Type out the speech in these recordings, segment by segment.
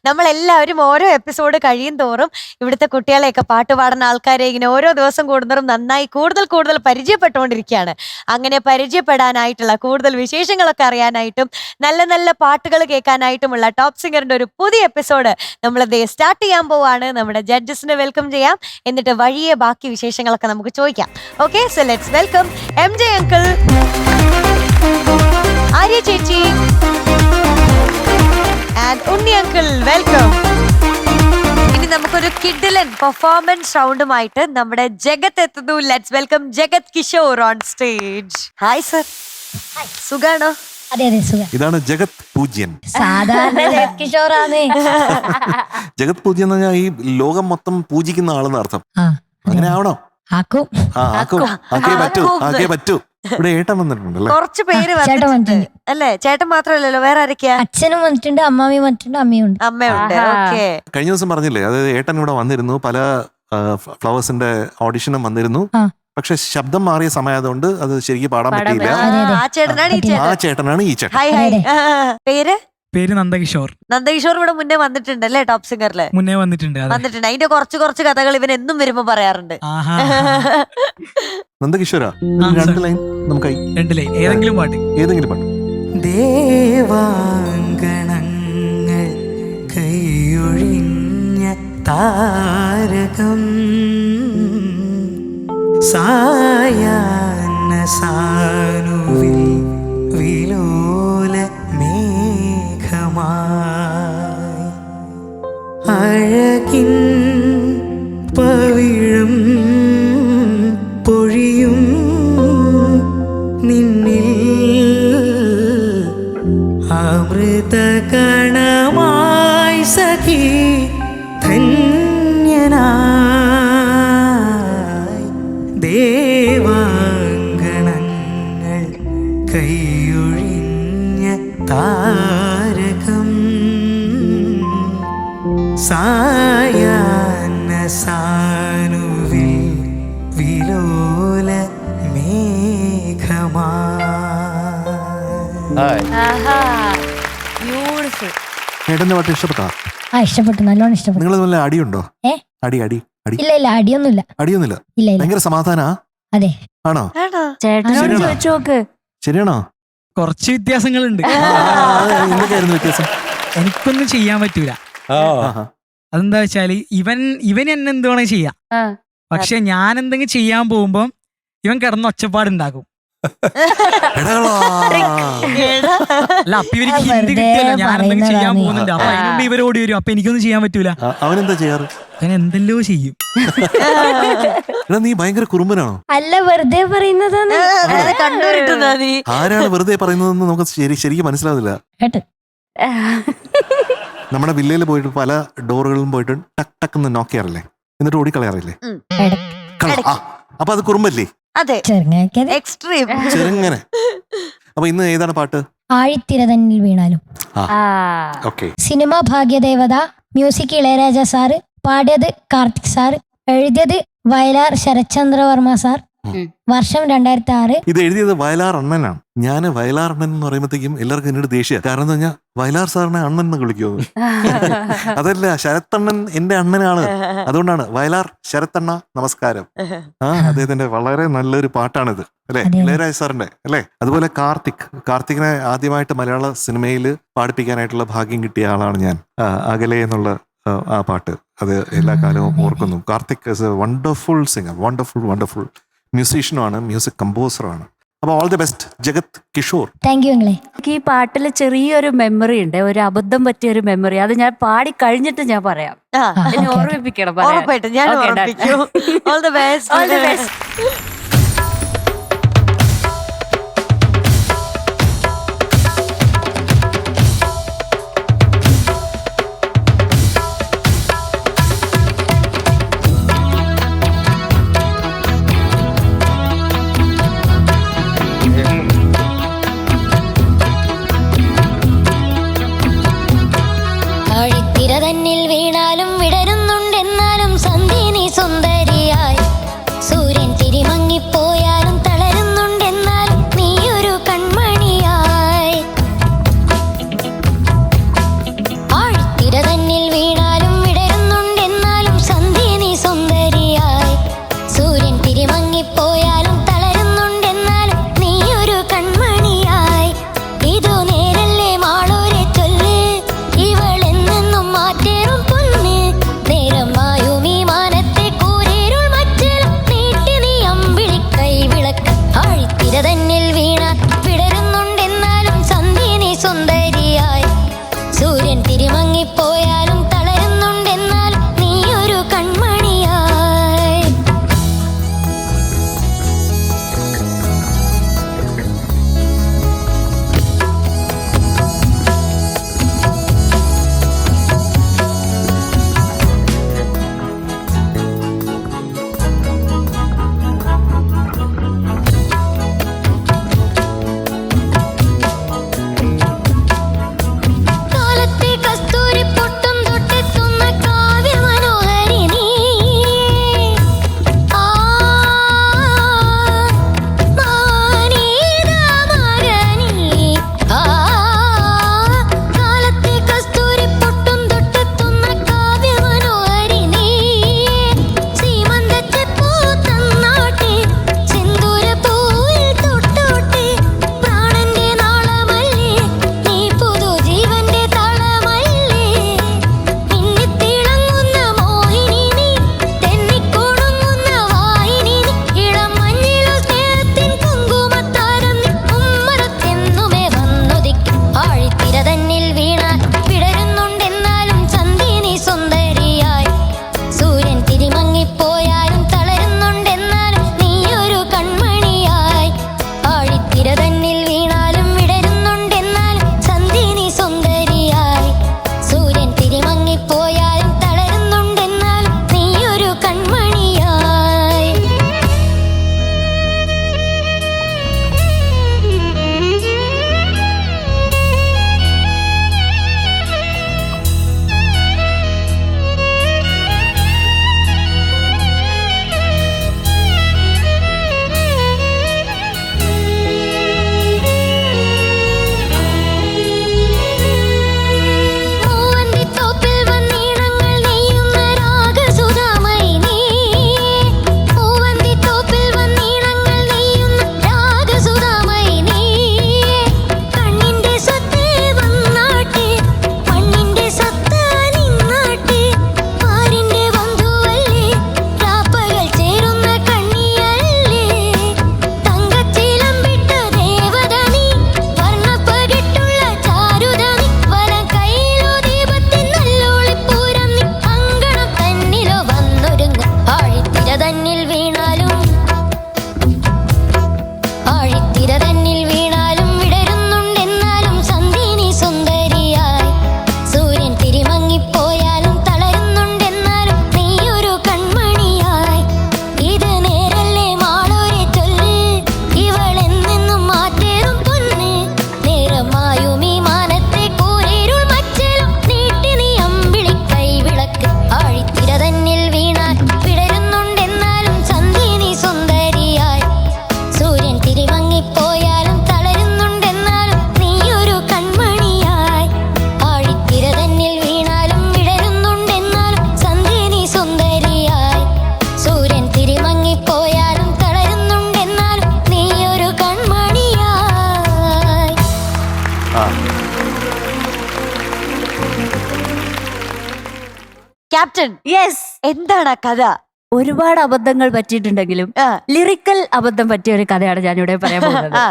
നമ്മളെല്ലാവരും ഓരോ എപ്പിസോഡ് കഴിയും തോറും ഇവിടുത്തെ കുട്ടികളെയൊക്കെ പാട്ട് പാടുന്ന ആൾക്കാരെ ഇങ്ങനെ ഓരോ ദിവസം കൂടുന്നതും നന്നായി കൂടുതൽ പരിചയപ്പെട്ടുകൊണ്ടിരിക്കുകയാണ്. അങ്ങനെ പരിചയപ്പെടാനായിട്ടുള്ള കൂടുതൽ വിശേഷങ്ങളൊക്കെ അറിയാനായിട്ടും നല്ല നല്ല പാട്ടുകൾ കേൾക്കാനായിട്ടുമുള്ള ടോപ്പ് സിംഗറിന്റെ ഒരു പുതിയ എപ്പിസോഡ് നമ്മൾ സ്റ്റാർട്ട് ചെയ്യാൻ പോവാണ്. നമ്മുടെ ജഡ്ജസിനെ വെൽക്കം ചെയ്യാം, എന്നിട്ട് വഴിയെ ബാക്കി വിശേഷങ്ങളൊക്കെ നമുക്ക് ചോദിക്കാം. Okay, so let's welcome MJ uncle, Arya ചേച്ചി ആൻഡ് ഉണ്ണി അങ്കിൾ. വെൽക്കം. ഇനി നമുക്കൊരു കിഡിലൻ പെർഫോമൻസ് റൗണ്ടുമായിട്ട് നമ്മുടെ ജഗത് എത്തുന്നു. Let's welcome Jagat Kishore on stage. Hi sir, സുഖാണോ? അതെ അതെ സുഖം. ഇതാണ് ജഗത് പൂജ്യൻ. സാധാരണ ജഗത് കിഷോറാണ്. ജഗത് പൂജ്യൻ എന്ന് പറഞ്ഞാൽ ഈ ലോകം മൊത്തം പൂജിക്കുന്ന ആളെന്ന് അർത്ഥം. അങ്ങനെ ആവണോ? ആക്കും. ആക്കേ പറ്റൂ. ഇവിടെ ഏട്ടൻ വന്നിട്ടുണ്ടല്ലേ? കുറച്ച് പേര് അല്ലേ? ചേട്ടൻ മാത്രമല്ലല്ലോ, വേറെ ആരൊക്കെയാ? അച്ഛനും വന്നിട്ടുണ്ട്, അമ്മാവിയും വന്നിട്ടുണ്ട്, അമ്മയുണ്ട്. അമ്മയുണ്ട്. ഓക്കെ. കഴിഞ്ഞ ദിവസം പറഞ്ഞില്ലേ, അതായത് ഏട്ടൻ ഇവിടെ വന്നിരുന്നു, പല ഫ്ലവേഴ്സിന്റെ ഓഡിഷനും വന്നിരുന്നു. പക്ഷെ ശബ്ദം മാറിയ സമയമായതുകൊണ്ട് അത് ശരിക്കും പാടാൻ പറ്റിയില്ല. ആ ചേട്ടനാണ് ഈ ചേട്ടൻ. Hi hi. പേര് നന്ദകിഷോർ. നന്ദകിഷോർ ഇവിടെ മുന്നേ വന്നിട്ടുണ്ട് അല്ലേ? ടോപ്പ് സിംഗറില് മുന്നേ വന്നിട്ടുണ്ട്. അതിന്റെ കുറച്ച് കഥകൾ ഇവൻ എന്നും വരുമ്പോ പറയാറുണ്ട്. നന്ദകിഷോര, രണ്ട് ലൈൻ നമുക്കായി. രണ്ട് ലൈൻ ഏതെങ്കിലും പാട്ട്. ദേവാങ്കണങ്ങൾ കൈയൊഴിഞ്ഞ താരകം സായാഹ്ന സാനുവിൽ വിലോല മേഘമായി അഴകിൻ പവിഴം പൊഴിയും നിന്നിൽ അമൃതകണമായി സഖി ധന്യനായി ദേവാങ്കണങ്ങൾ കൈയൊഴിഞ്ഞ താരകം സായാഹ്ന സാനുവിൽ വിലോല ഏട്ടന്റെ പാട്ട് ഇഷ്ടപ്പെട്ടോ? ഇഷ്ടപ്പെട്ടു, നല്ലോണം ഇഷ്ടപ്പെട്ടു. നിങ്ങൾ നല്ല അടിയുണ്ടോ? അടി ഇല്ല അടിയൊന്നുമില്ല. അടിയൊന്നുമില്ല. ഇല്ല. ഭയങ്കര സമാധാനാ? അതെ. ആണോ? ചേട്ടനോട് ചോദിച്ചു നോക്ക്. ശരിയാണോ? കുറച്ച് വ്യത്യാസങ്ങളുണ്ട്. എന്തൊക്കെയായിരുന്നു വ്യത്യാസം? എനിക്കൊന്നും ചെയ്യാൻ പറ്റൂല. അതെന്താ വെച്ചാല് ഇവൻ എന്നെ എന്ത് വേണേ ചെയ്യാം, പക്ഷെ ഞാൻ എന്തെങ്കിലും ചെയ്യാൻ പോകുമ്പോ ഇവൻ കിടന്ന് ഒച്ചപ്പാടുണ്ടാക്കും. അല്ല, അപ്പൊ ഇവർക്ക് ഹിന്ദി കിട്ടിയല്ലോ ഞാൻ എന്തെങ്കിലും ചെയ്യാൻ പോകുന്നുണ്ട്. അപ്പൊ അതിനുണ്ട് ഇവർ ഓടി വരും. അപ്പൊ എനിക്കൊന്നും ചെയ്യാൻ പറ്റൂല. അവനെന്താ ചെയ്യാറ്? അവൻ എന്തെല്ലോ ചെയ്യും. നീ ഭയങ്കര കുറുമ്പനാണോ? അല്ല, വെറുതെ പറയുന്നതാണ്. ആരാണ് വെറുതെ പറയുന്നതെന്ന് നമുക്ക് ശരിക്കും മനസ്സിലാവില്ല. നമ്മുടെ വില്ലയിൽ പോയിട്ട് പല ഡോറുകളിലും പോയിട്ട് ടക്ക് ടക്ക് എന്ന് നോക്ക് ചെയ്യാറില്ലേ, എന്നിട്ട് ഓടിക്കളയാറില്ലേ? അപ്പൊ അത് കുറുമ്പല്ലേ? അതെ, എക്സ്ട്രീം ചെറുങ്ങനെ. അപ്പൊ ഇന്ന് ഏതാണ് പാട്ട്? ആഴിത്തിര തന്നിൽ വീണാലും. Cinema Bhagyadevatha, music Ilaiyaraaja sir, പാടിയത് കാർത്തിക് സാർ, എഴുതിയത് വയലാർ ശരത്ചന്ദ്രവർമ്മ സാർ, വർഷം 2006. ഇത് എഴുതിയത് വയലാർ അണ്ണനാണ്. ഞാൻ വയലാർ അണ്ണൻ എന്ന് പറയുമ്പോഴത്തേക്കും എല്ലാവർക്കും എന്നോട് ദേഷ്യ. കാരണം എന്താ പറഞ്ഞാൽ വയലാർ സാറിനെ അണ്ണൻ എന്ന് വിളിക്കുമോ? അതല്ല, ശരത്തണ്ണൻ എന്റെ അണ്ണനാണ്, അതുകൊണ്ടാണ് വയലാർ ശരത്തണ്ണ നമസ്കാരം. അദ്ദേഹത്തിന്റെ വളരെ നല്ലൊരു പാട്ടാണിത് അല്ലെ, ഇളയരാജ സാറിന്റെ അല്ലെ. അതുപോലെ കാർത്തികിനെ ആദ്യമായിട്ട് മലയാള സിനിമയിൽ പാടിപ്പിക്കാനായിട്ടുള്ള ഭാഗ്യം കിട്ടിയ ആളാണ് ഞാൻ. അകലെ എന്നുള്ള ആ പാട്ട് അത് എല്ലാ കാലവും ഓർക്കുന്നു. Karthik is a wonderful singer, wonderful മ്യൂസീഷ്യനുമാണ്, മ്യൂസിക് കമ്പോസറാണ്. അപ്പൊ all the best Jagat Kishore. Thank you. ഈ പാട്ടിൽ ചെറിയൊരു മെമ്മറി ഉണ്ട്, ഒരു അബദ്ധം പറ്റിയ ഒരു മെമ്മറി. അത് ഞാൻ പാടി കഴിഞ്ഞിട്ട് ഞാൻ പറയാം. ഓർമ്മിപ്പിക്കണം. ഉറപ്പായിട്ടും ഞാൻ ഓർമ്മിപ്പിക്കും. All the best. All the best. ആഴിത്തിര തന്നിൽ വീണാലും വിടരുന്നുണ്ടെന്നാലും സന്ധ്യ നീ സുന്ദരിയായി, സൂര്യൻ തിരിമങ്ങിപ്പോയാലും തളരുന്നുണ്ടെന്നാലും നീയൊരു കൺമണിയായി. ആഴിത്തിര തന്നിൽ ക്യാപ്റ്റൻ യെസ്. എന്താണ് ആ കഥ? ഒരുപാട് അബദ്ധങ്ങൾ പറ്റിയിട്ടുണ്ടെങ്കിലും ആ, ലിറിക്കൽ അബദ്ധം പറ്റിയ ഒരു കഥയാണ് ഞാനിവിടെ പറയാൻ പോകുന്നത്. ആ,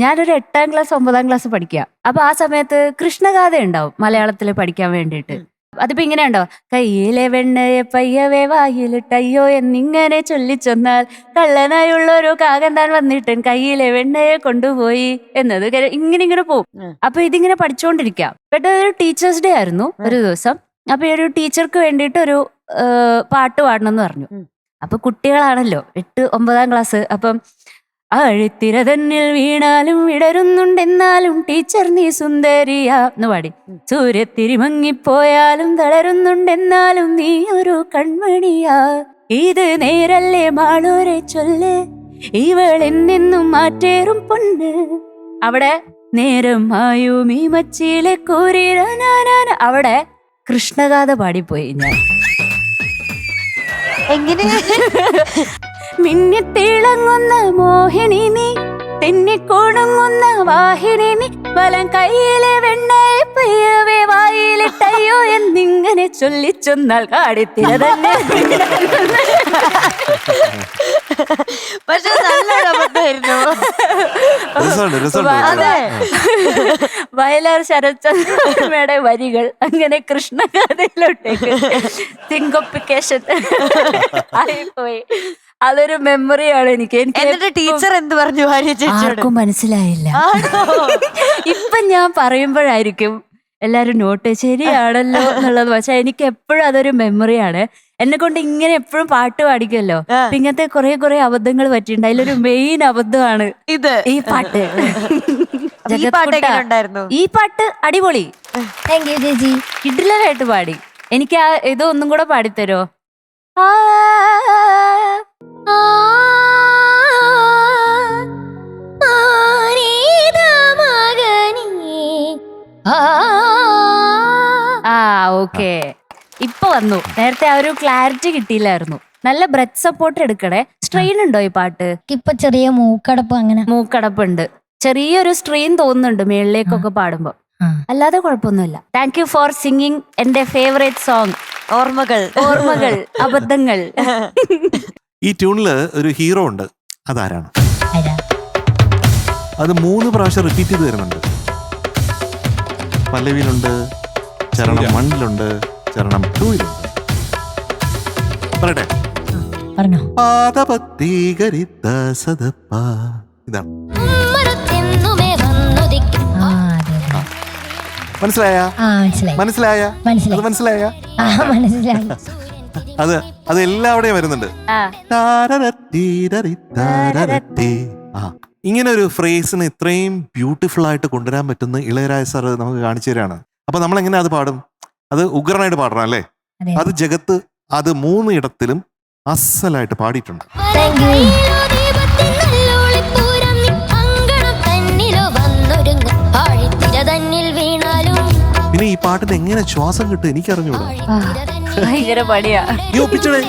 ഞാനൊരു 8ാം ക്ലാസ് 9ാം ക്ലാസ് പഠിക്കുക. അപ്പൊ ആ സമയത്ത് കൃഷ്ണഗാഥ ഉണ്ടാവും മലയാളത്തിൽ പഠിക്കാൻ വേണ്ടിയിട്ട്. അതിപ്പോ ഇങ്ങനെ ഉണ്ടാവും, കയ്യിലെ വെണ്ണയെ പയ്യവേ വായിലിട്ടയ്യോ എന്നിങ്ങനെ ചൊല്ലിച്ചൊന്നാൽ കള്ളനായുള്ളൊരു കാകൻ താൻ വന്നിട്ടൻ കയ്യിലെ വെണ്ണയെ കൊണ്ടുപോയി എന്നത് ഇങ്ങനെ പോവും. അപ്പൊ ഇതിങ്ങനെ പഠിച്ചുകൊണ്ടിരിക്കാം. പെട്ടെന്ന് ഒരു ടീച്ചേഴ്സ് ഡേ ആയിരുന്നു ഒരു ദിവസം. അപ്പൊ ഈ ഒരു ടീച്ചർക്ക് വേണ്ടിയിട്ട് ഒരു പാട്ട് പാടണം എന്ന് പറഞ്ഞു. അപ്പൊ കുട്ടികളാണല്ലോ 8, 9ാം ക്ലാസ്. അപ്പം അഴിത്തിര തന്നിൽ വീണാലും വിടരുന്നുണ്ടെന്നാലും ടീച്ചർ നീ സുന്ദരിയാ എന്ന് പാടി. സൂര്യത്തിരി മങ്ങിപ്പോയാലും തളരുന്നുണ്ടെന്നാലും നീ ഒരു കൺമണിയാ. ഇത് നേരല്ലേ മാളോരെ ചൊല്ല്, ഇവൾ എന്നെന്നും മാറ്റേറും പൊണ്ണ്. അവിടെ നേരം ആയും ഈ മച്ചിയിലെ കൂരിരാന അവിടെ കൃഷ്ണഗാഥ പാടിപ്പോയി ഞാൻ. എങ്ങനെ? മിന്നിത്തിളങ്ങുന്ന മോഹിനി നീ, തെന്നിക്കൊടുങ്ങുന്ന വാഹിനി നീ, വലം കയ്യിലെ വെണ്ണയെ പയ്യവേ വായിലിട്ടയ്യോ എന്നിങ്ങനെ ചൊല്ലിച്ചൊന്നാൽ കാടിത്തിര തന്നെ. പക്ഷെ നല്ലൊരു അബദ്ധമായിരുന്നു. അതെ. വയലാർ ശരത്ചന്ദ്രയുടെ വരികൾ അങ്ങനെ കൃഷ്ണഗാഥയിലോട്ടേക്ക് സിങ്കോപ്പിക്കേഷൻ ആയിപ്പോയി. അതൊരു മെമ്മറിയാണ് എനിക്ക്. എന്നിട്ട് ടീച്ചർ എന്ത് പറഞ്ഞു ഭാര്യ ചേച്ചിയോട്? ആർക്കും മനസ്സിലായില്ല. ഇപ്പൊ ഞാൻ പറയുമ്പോഴായിരിക്കും എല്ലാരും നോട്ട് ശരിയാണല്ലോ എന്നുള്ളത്. പക്ഷെ എനിക്ക് എപ്പോഴും അതൊരു മെമ്മറിയാണ്. എന്നെ കൊണ്ട് ഇങ്ങനെ എപ്പോഴും പാട്ട് പാടിക്കുമല്ലോ. ഇങ്ങനത്തെ കുറെ അബദ്ധങ്ങൾ പറ്റിയിട്ടുണ്ട്. അതിലൊരു മെയിൻ അബദ്ധമാണ് ഇത്, ഈ പാട്ട്. ഈ പാട്ട് എങ്ങനെ ഉണ്ടായിരുന്നു? ഈ പാട്ട് അടിപൊളി. താങ്ക് യു ചേച്ചി. കിടിലനായിട്ട് പാടി. എനിക്ക് ആ ഇത് ഒന്നും കൂടെ പാടിത്തരോ? ആ ഓക്കെ, ഇപ്പൊ വന്നു. നേരത്തെ ആ ഒരു ക്ലാരിറ്റി കിട്ടിയില്ലായിരുന്നു. നല്ല ബ്രെത്ത് സപ്പോർട്ട് എടുക്കണേ. സ്ട്രെയിൻ ഉണ്ടോ ഈ പാട്ട്? ഇപ്പൊ ചെറിയ മൂക്കടപ്പ് അങ്ങനെ മൂക്കടപ്പുണ്ട്. ചെറിയൊരു സ്ട്രെയിൻ തോന്നുന്നുണ്ട് മേളിലേക്കൊക്കെ പാടുമ്പോ. അല്ലാതെ കുഴപ്പമൊന്നുമില്ല. താങ്ക് യു ഫോർ സിംഗിങ് എന്റെ ഫേവറേറ്റ് സോങ്. ഓർമ്മകൾ അബദ്ധങ്ങൾ. ഈ ട്യൂണില് ഒരു ഹീറോ ഉണ്ട്, അതാരാണ്? അത് 3 പ്രാവശ്യം റിപ്പീറ്റ് ചെയ്ത് വരുന്നുണ്ട്. പല്ലവിയിലുണ്ട്, ചരണം 1-ലുണ്ട്, ചരണം 2-ലുണ്ട്. പറയട്ടെ? പറഞ്ഞോ. ഇതാണ്. ആ അതെ മനസ്സിലായ? മനസ്സിലായി. അത് മനസ്സിലായ? മനസ്സിലായി. അത് എല്ലാവിടെയും വരുന്നുണ്ട്. ഇങ്ങനെ ഒരു ഫ്രേസിന് ഇത്രയും ബ്യൂട്ടിഫുൾ ആയിട്ട് കൊണ്ടുവരാൻ പറ്റുന്ന ഇളയരാജ സാർ നമുക്ക് കാണിച്ചു തരാണ്. അപ്പൊ നമ്മൾ എങ്ങനെ അത് പാടും? അത് ഉഗ്രനായിട്ട് പാടണം അല്ലേ? അത് ജഗത്ത് അത് 3 ഇടത്തിലും അസലായിട്ട് പാടിയിട്ടുണ്ട്. പിന്നെ ഈ പാട്ടിന് എങ്ങനെ ശ്വാസം കിട്ടും എനിക്കറിഞ്ഞൂടാ. ഭയങ്കര പണിയാ. നീ ഒപ്പിച്ചേ,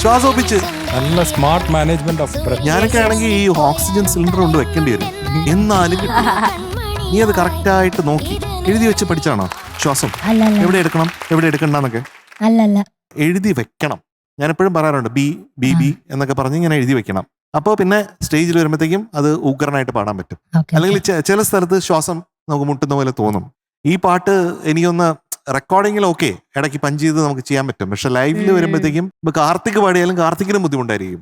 ശ്വാസം ഒപ്പിച്ച്. നല്ല സ്മാർട്ട് മാനേജ്മെന്റ് ഓഫ് ബ്രെത്ത്. ഞാനൊക്കെ ആണെങ്കിൽ ഈ ഓക്സിജൻ സിലിണ്ടർ കൊണ്ട് വെക്കേണ്ടി വരും. എന്നാലും നീ അത് കറക്റ്റ് ആയിട്ട് നോക്കി എഴുതി വെച്ച് പഠിച്ചാണോ ശ്വാസം എവിടെ എടുക്കണം എവിടെ എടുക്കണ്ടെന്നൊക്കെ? അല്ലല്ല, എഴുതി വെക്കണം. ഞാൻ എപ്പോഴും പറയാറുണ്ട് ബി ബി ബി എന്നൊക്കെ പറഞ്ഞ് ഇങ്ങനെ എഴുതി വെക്കണം. അപ്പോൾ പിന്നെ സ്റ്റേജിൽ വരുമ്പോഴത്തേക്കും അത് ഉഗ്രനായിട്ട് പാടാൻ പറ്റും. അല്ലെങ്കിൽ ചില സ്ഥലത്ത് ശ്വാസം നമുക്ക് മുട്ടുന്ന പോലെ തോന്നും. ഈ പാട്ട് എനിക്കൊന്ന് റെക്കോർഡിങ്ങിൽ ഓക്കെ ഇടയ്ക്ക് പഞ്ച് ചെയ്ത് നമുക്ക് ചെയ്യാൻ പറ്റും. പക്ഷെ ലൈവില് വരുമ്പോഴത്തേക്കും ഇപ്പൊ കാർത്തിക് പാടിയാലും കാർത്തിക്കിനും ബുദ്ധിമുട്ടായിരിക്കും.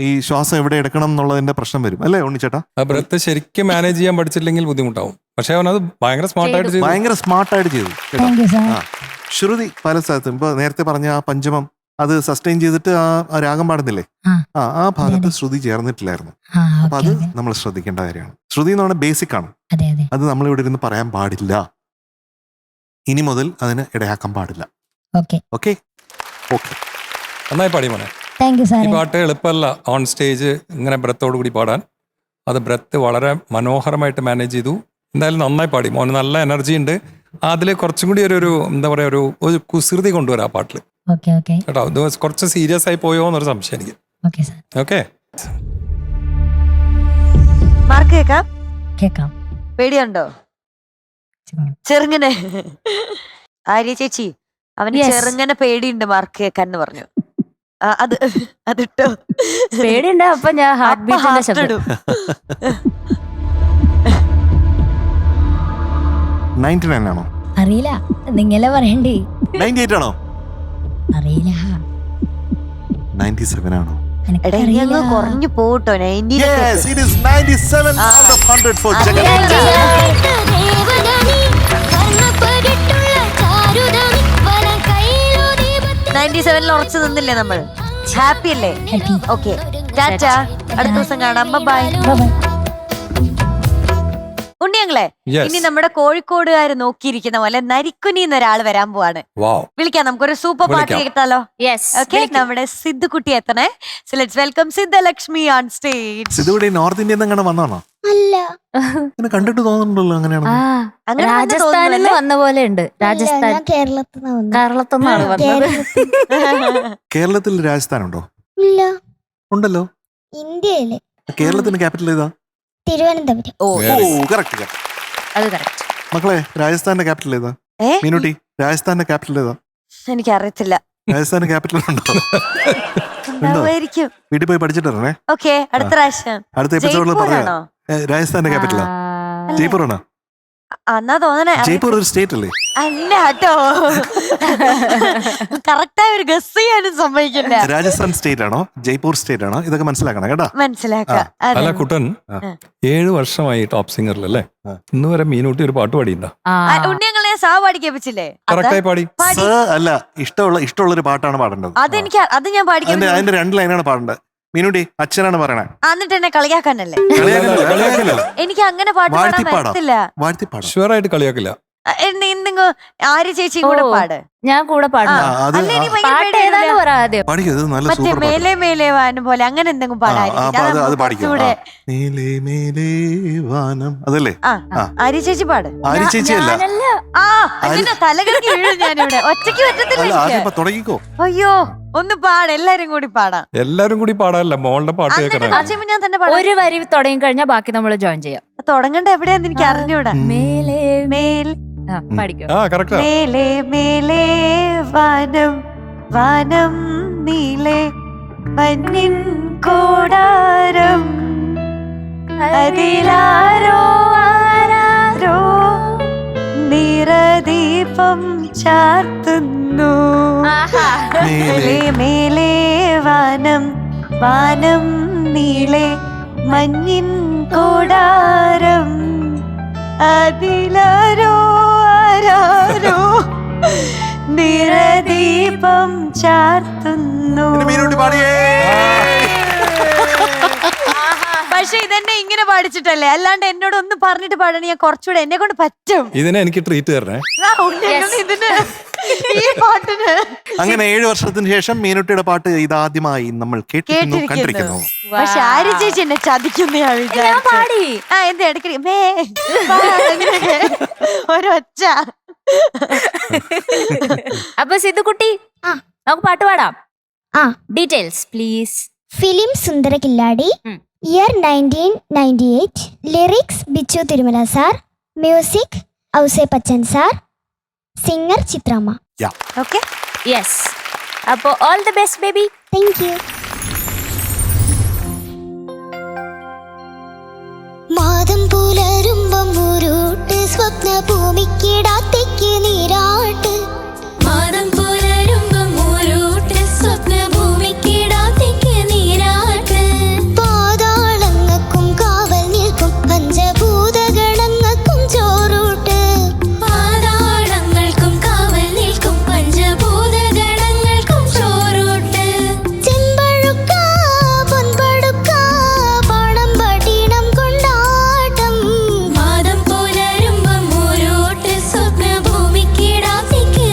ഈ ശ്വാസം എവിടെ എടുക്കണം എന്നുള്ളതിന്റെ പ്രശ്നം വരും അല്ലേ ഉണ്ണിച്ചേട്ടാ? ആ ബ്രെത്ത് ശരിക്കും മാനേജ് ചെയ്യാൻ പഠിച്ചില്ലെങ്കിൽ ബുദ്ധിമുട്ടാവും. പക്ഷെ അവനത് ഭയങ്കര സ്മാർട്ടായിട്ട് ചെയ്തു. ഭയങ്കര സ്മാർട്ടായിട്ട് ചെയ്തു. ശ്രുതി പല സ്ഥലത്തും ഇപ്പൊ നേരത്തെ പറഞ്ഞ ആ പഞ്ചമം അത് സസ്റ്റെയിൻ ചെയ്തിട്ട് ആ രാഗം പാടുന്നില്ലേ, ആ ഭാഗത്ത് ശ്രുതി ചേർന്നിട്ടില്ലായിരുന്നു. അപ്പൊ അത് നമ്മൾ ശ്രദ്ധിക്കേണ്ട കാര്യമാണ്. ശ്രുതി എന്ന് പറഞ്ഞാൽ ബേസിക് ആണ്. അത് നമ്മൾ ഇവിടെ ഇരുന്ന് പറയാൻ പാടില്ല. ഇനി മുതൽ അതിന് ഇടയാക്കാൻ പാടില്ല. ഓക്കെ. നന്നായി പാടി മോനെ. ഈ പാട്ട് എളുപ്പമല്ല ഓൺ സ്റ്റേജ് ഇങ്ങനെ ബ്രെത്തോടു കൂടി പാടാൻ. അത് ബ്രെത്ത് വളരെ മനോഹരമായിട്ട് മാനേജ് ചെയ്തു. എന്തായാലും നന്നായി പാടി മോന്. നല്ല എനർജി ഉണ്ട്. അതിൽ കുറച്ചും കൂടി ഒരു എന്താ പറയാ ഒരു കുസൃതി കൊണ്ടുവരാം ആ പാട്ടിൽ കേട്ടോ. ഇത് കുറച്ച് സീരിയസ് ആയി പോയോ എന്നൊരു സംശയം എനിക്ക്. ഓക്കെ, മാർക്ക് കേക്കാം. പേടിയുണ്ടോ? ചെറുങ്ങനെ. ആര്യ ചേച്ചി അവന് Yes. ചെറുങ്ങനെ പേടിയുണ്ട് മാർക്ക് കേൾക്കാന്ന് പറഞ്ഞു. അതിട്ടോ പേടിയുണ്ട്. അപ്പൊ ഞാൻ ഹാർട്ട് ബീറ്റിന്റെ ശബ്ദം. ഇടും. 99 ആണോ? അറിയില്ല, നിങ്ങളെ പറയണ്ടേ. 98 ആണോ? അറിയില്ല, 97 ആണോ? എടാ ഇനി അങ്ങ് കുറഞ്ഞു പോട്ടോ. 90 Yes, it is 97 out of 100 for Jagat. 97 ഉറച്ചു നിന്നില്ലേ നമ്മൾ? ഹാപ്പി അല്ലേ? Happy. ഓക്കെ, ടാറ്റ. അടുത്ത ദിവസം കാണാം. ബൈ. Bye-bye. ഉണ്ണിയങ്ങളെ, Yes. ഇനി നമ്മുടെ കോഴിക്കോടുകാര് നോക്കിയിരിക്കുന്ന പോലെ നരിക്കുനി എന്നൊരാൾ വരാൻ പോവാണ്. വാവ്. വിളിക്കാം, നമുക്കൊരു സൂപ്പർ പാട്ട് വിളിക്കാം. കേട്ടാലോ? Yes. ഓക്കെ, നമ്മുടെ സിദ്ധുക്കുട്ടി എത്തണേ. So let's welcome Siddhalakshmi on stage. ഇതിവിടെ നോർത്ത് ഇന്ത്യയിൽ നിന്ന് അങ്ങനെ വന്നാണോ? അല്ല, ഇങ്ങനെ കണ്ടിട്ട് തോന്നുന്നുണ്ടല്ലോ അങ്ങനെയാണ്. അങ്ങനെ വന്ന് രാജസ്ഥാനിൽ നിന്ന് തോന്നുന്നല്ലേ? വന്ന പോലെ ഉണ്ട്. രാജസ്ഥാൻ ഞാൻ കേരളത്തിൽ നിന്ന് വന്നു. കേരളത്തിന്നാണ് വന്നത്. കേരളത്തിൽ രാജസ്ഥാനുണ്ടോ? ഇല്ല, ഉണ്ടല്ലോ. ഇന്ത്യയിലെ കേരളത്തിന്റെ ക്യാപിറ്റൽ ഏതാ? തിരുവനന്തപുരം. ഓ, കറക്റ്റ്. അത് കറക്റ്റ്. മക്കളെ, രാജസ്ഥാന്റെ ക്യാപിറ്റൽ ഏതാ? ഏ? മീനുട്ടി, രാജസ്ഥാന്റെ ക്യാപിറ്റൽ ഏതാ? എനിക്കറിയത്തില്ല. രാജസ്ഥാന്റെ ക്യാപിറ്റൽ ഉണ്ടോ? ഉണ്ടാവുമായിരിക്കും. വീട്ടിൽ പോയി പഠിച്ചിട്ടേ. ഓക്കെ, അടുത്ത പ്രാവശ്യം. അടുത്ത എപ്പിസോഡിൽ പറയാം. ജയ്പൂരാണോ? രാജസ്ഥാന്റെ ക്യാപിറ്റലാ ജയ്പൂർ ആണോ? എന്നാ തോന്നണേ. ജയ്പൂർ ഒരു സ്റ്റേറ്റ് അല്ലേ? അല്ല കേട്ടോ, കറക്റ്റായ ഒരു ഗസ് ചെയ്യാനും സമ്മതിക്കില്ല. രാജസ്ഥാൻ സ്റ്റേറ്റ് ആണോ ജയ്പൂർ സ്റ്റേറ്റ് ആണോ? ഇതൊക്കെ മനസ്സിലാക്കണം കേട്ടോ. മനസ്സിലാക്കാം. അല്ല കുട്ടൻ, 7 വർഷമായി ടോപ്പ് സിംഗറിലല്ലേ? ഇന്ന് വരെ മീനൂട്ടി ഒരു പാട്ട് പാടിയിട്ടുണ്ടോ? ഉണ്ണിയങ്ങളെ സാ പാടി കേൾപ്പിച്ചില്ലേ? കറക്റ്റായി പാടി. പാടി. അല്ല, ഇഷ്ടമുള്ള ഒരു പാട്ടാണ് പാടേണ്ടത്. അത് ഞാൻ പാടി. അതിന്റെ 2 ലൈനാണ് പാടേണ്ടത്. മീനുട്ടി അച്ഛനാണ് പറയണേ. എന്നിട്ട് എന്നെ കളിയാക്കാനല്ലേ? കളിയാക്കില്ല. എനിക്ക് അങ്ങനെ പാട്ട് പാടാൻ വാഴ്ത്തിപ്പാടാം. പറ്റില്ല. വാഴ്ത്തിപ്പാടാം. ഷുവറായിട്ട് കളിയാക്കില്ല. എന്തെങ്കിലും ആര്യ ചേച്ചി കൂടെ പാട്. ഞാൻ കൂടെ പാടുന്നു. അത് അല്ല, എനിക്ക് ഭയങ്കര പാട്ട് പേടിയാ. ഏതാന്ന് പറ ആദ്യം. പാടിക്കോ, ഇത് നല്ല മറ്റേ സൂപ്പർ പാട്ട്. മേലെ മേലെ വാനം പോലെ അങ്ങനെ എന്തെങ്കിലും പാടായിരിക്കും. അത് പാടിക്കോ. കുറച്ചുകൂടെ. മേലേ മേലേ വാനം അതല്ലേ? ആര്യ ചേച്ചി പാട്. ആര്യ ചേച്ചി അല്ല. ഞാനല്ല. അതിന്റെ തലകൾക്ക് വീഴും ഞാനിവിടെ. ഒറ്റയ്ക്ക് പറ്റത്തില്ല അല്ല, എനിക്ക്. ആദ്യം തുടങ്ങിക്കോ. അയ്യോ, ഒന്ന് പാട്. എല്ലാരും കൂടി പാടാം. എല്ലാരും കൂടി പാടാനല്ല, മോളുടെ പാട്ട് കേൾക്കണം. ആദ്യം ഞാൻ തന്നെ പാടാം. ഒരു വരി തുടങ്ങി കഴിഞ്ഞാൽ ബാക്കി നമ്മൾ ജോയിൻ ചെയ്യാം. തുടങ്ങണ്ട എവിടെയാന്ന് എനിക്ക് അറിഞ്ഞൂടാ. മേലെ മേൽ പഠിക്കോ. കറക്റ്റാ. മേലെ മേലെ വാനം വാനം നീളെ മഞ്ഞിൻ കൂടാരം അതിലാരോ ആരാരോ നിറദീപം ചാർത്തുന്നു. മേലെ മേലെ വാനം വാനം നീളെ മഞ്ഞിൻ കൂടാരം അതിലാരോ ആരാരോ നിറദീപം ചാർത്തുന്നു. മീനുട്ടി പാടിയേ. പക്ഷെ ഇതെന്നെ ഇങ്ങനെ പാടിച്ചിട്ടല്ലേ, അല്ലാണ്ട് എന്നോട് ഒന്ന് പറഞ്ഞിട്ട് പാടണ ഞാൻ കുറച്ചുകൂടെ എന്നെ കൊണ്ട് പറ്റും. ഇതിനെ എനിക്ക് ട്രീറ്റ് തരണേ. ഇതിന് ഈ പാട്ടിന് അങ്ങനെ 7 വർഷത്തിന് ശേഷം മീനുട്ടിയുടെ പാട്ട് ഇതാദ്യമായി നമ്മൾ കേട്ടിരിക്കുന്നു, കണ്ടിരിക്കുന്നു. പക്ഷെ ആര്യ ചേച്ചി എന്നെ ചതിക്കുന്ന ഞാൻ ഞാൻ വിചാരിച്ചു. പാടി. എന്ത് ഇടയ്ക്ക് മേ ഒരൊച്ച. അപ്പൊ സിദ്ധുക്കുട്ടി, നമുക്ക് പാട്ട് പാടാം. Details please. Film Sundara Killadi, year 1998, lyrics Bichu Thirumala sir, music Ouseppachan sir, singer ചിത്രമ്മ. Okay, yes. അപ്പൊ all the best baby. Thank you. മാതം പുലരുമ്പം മുരൂട്ട് സ്വപ്ന ഭൂമിക്കിടാത്തേക്ക് നീരാട്ട്. മാതം പുലരുമ്പം മുരൂട്ട് സ്വപ്ന ഭൂമിക്കിടാത്തേക്ക് നീരാട്ട്. പാതാളങ്ങൾക്കും കാവൽ നിൽക്കും പഞ്ചഭൂതഗണങ്ങൾക്കും ചോറൂട്ട്. പാതാളങ്ങൾക്കും കാവൽ നിൽക്കും പഞ്ചഭൂതഗണങ്ങൾക്കും ചോറൂട്ട്. ചെമ്പഴുക്ക പൊൻപടുക്ക പണം പട്ടിണം കൊണ്ടാട്ടം. മാതം പുലരുമ്പം മുരൂട്ട് സ്വപ്ന ഭൂമിക്കിടാത്തേക്ക്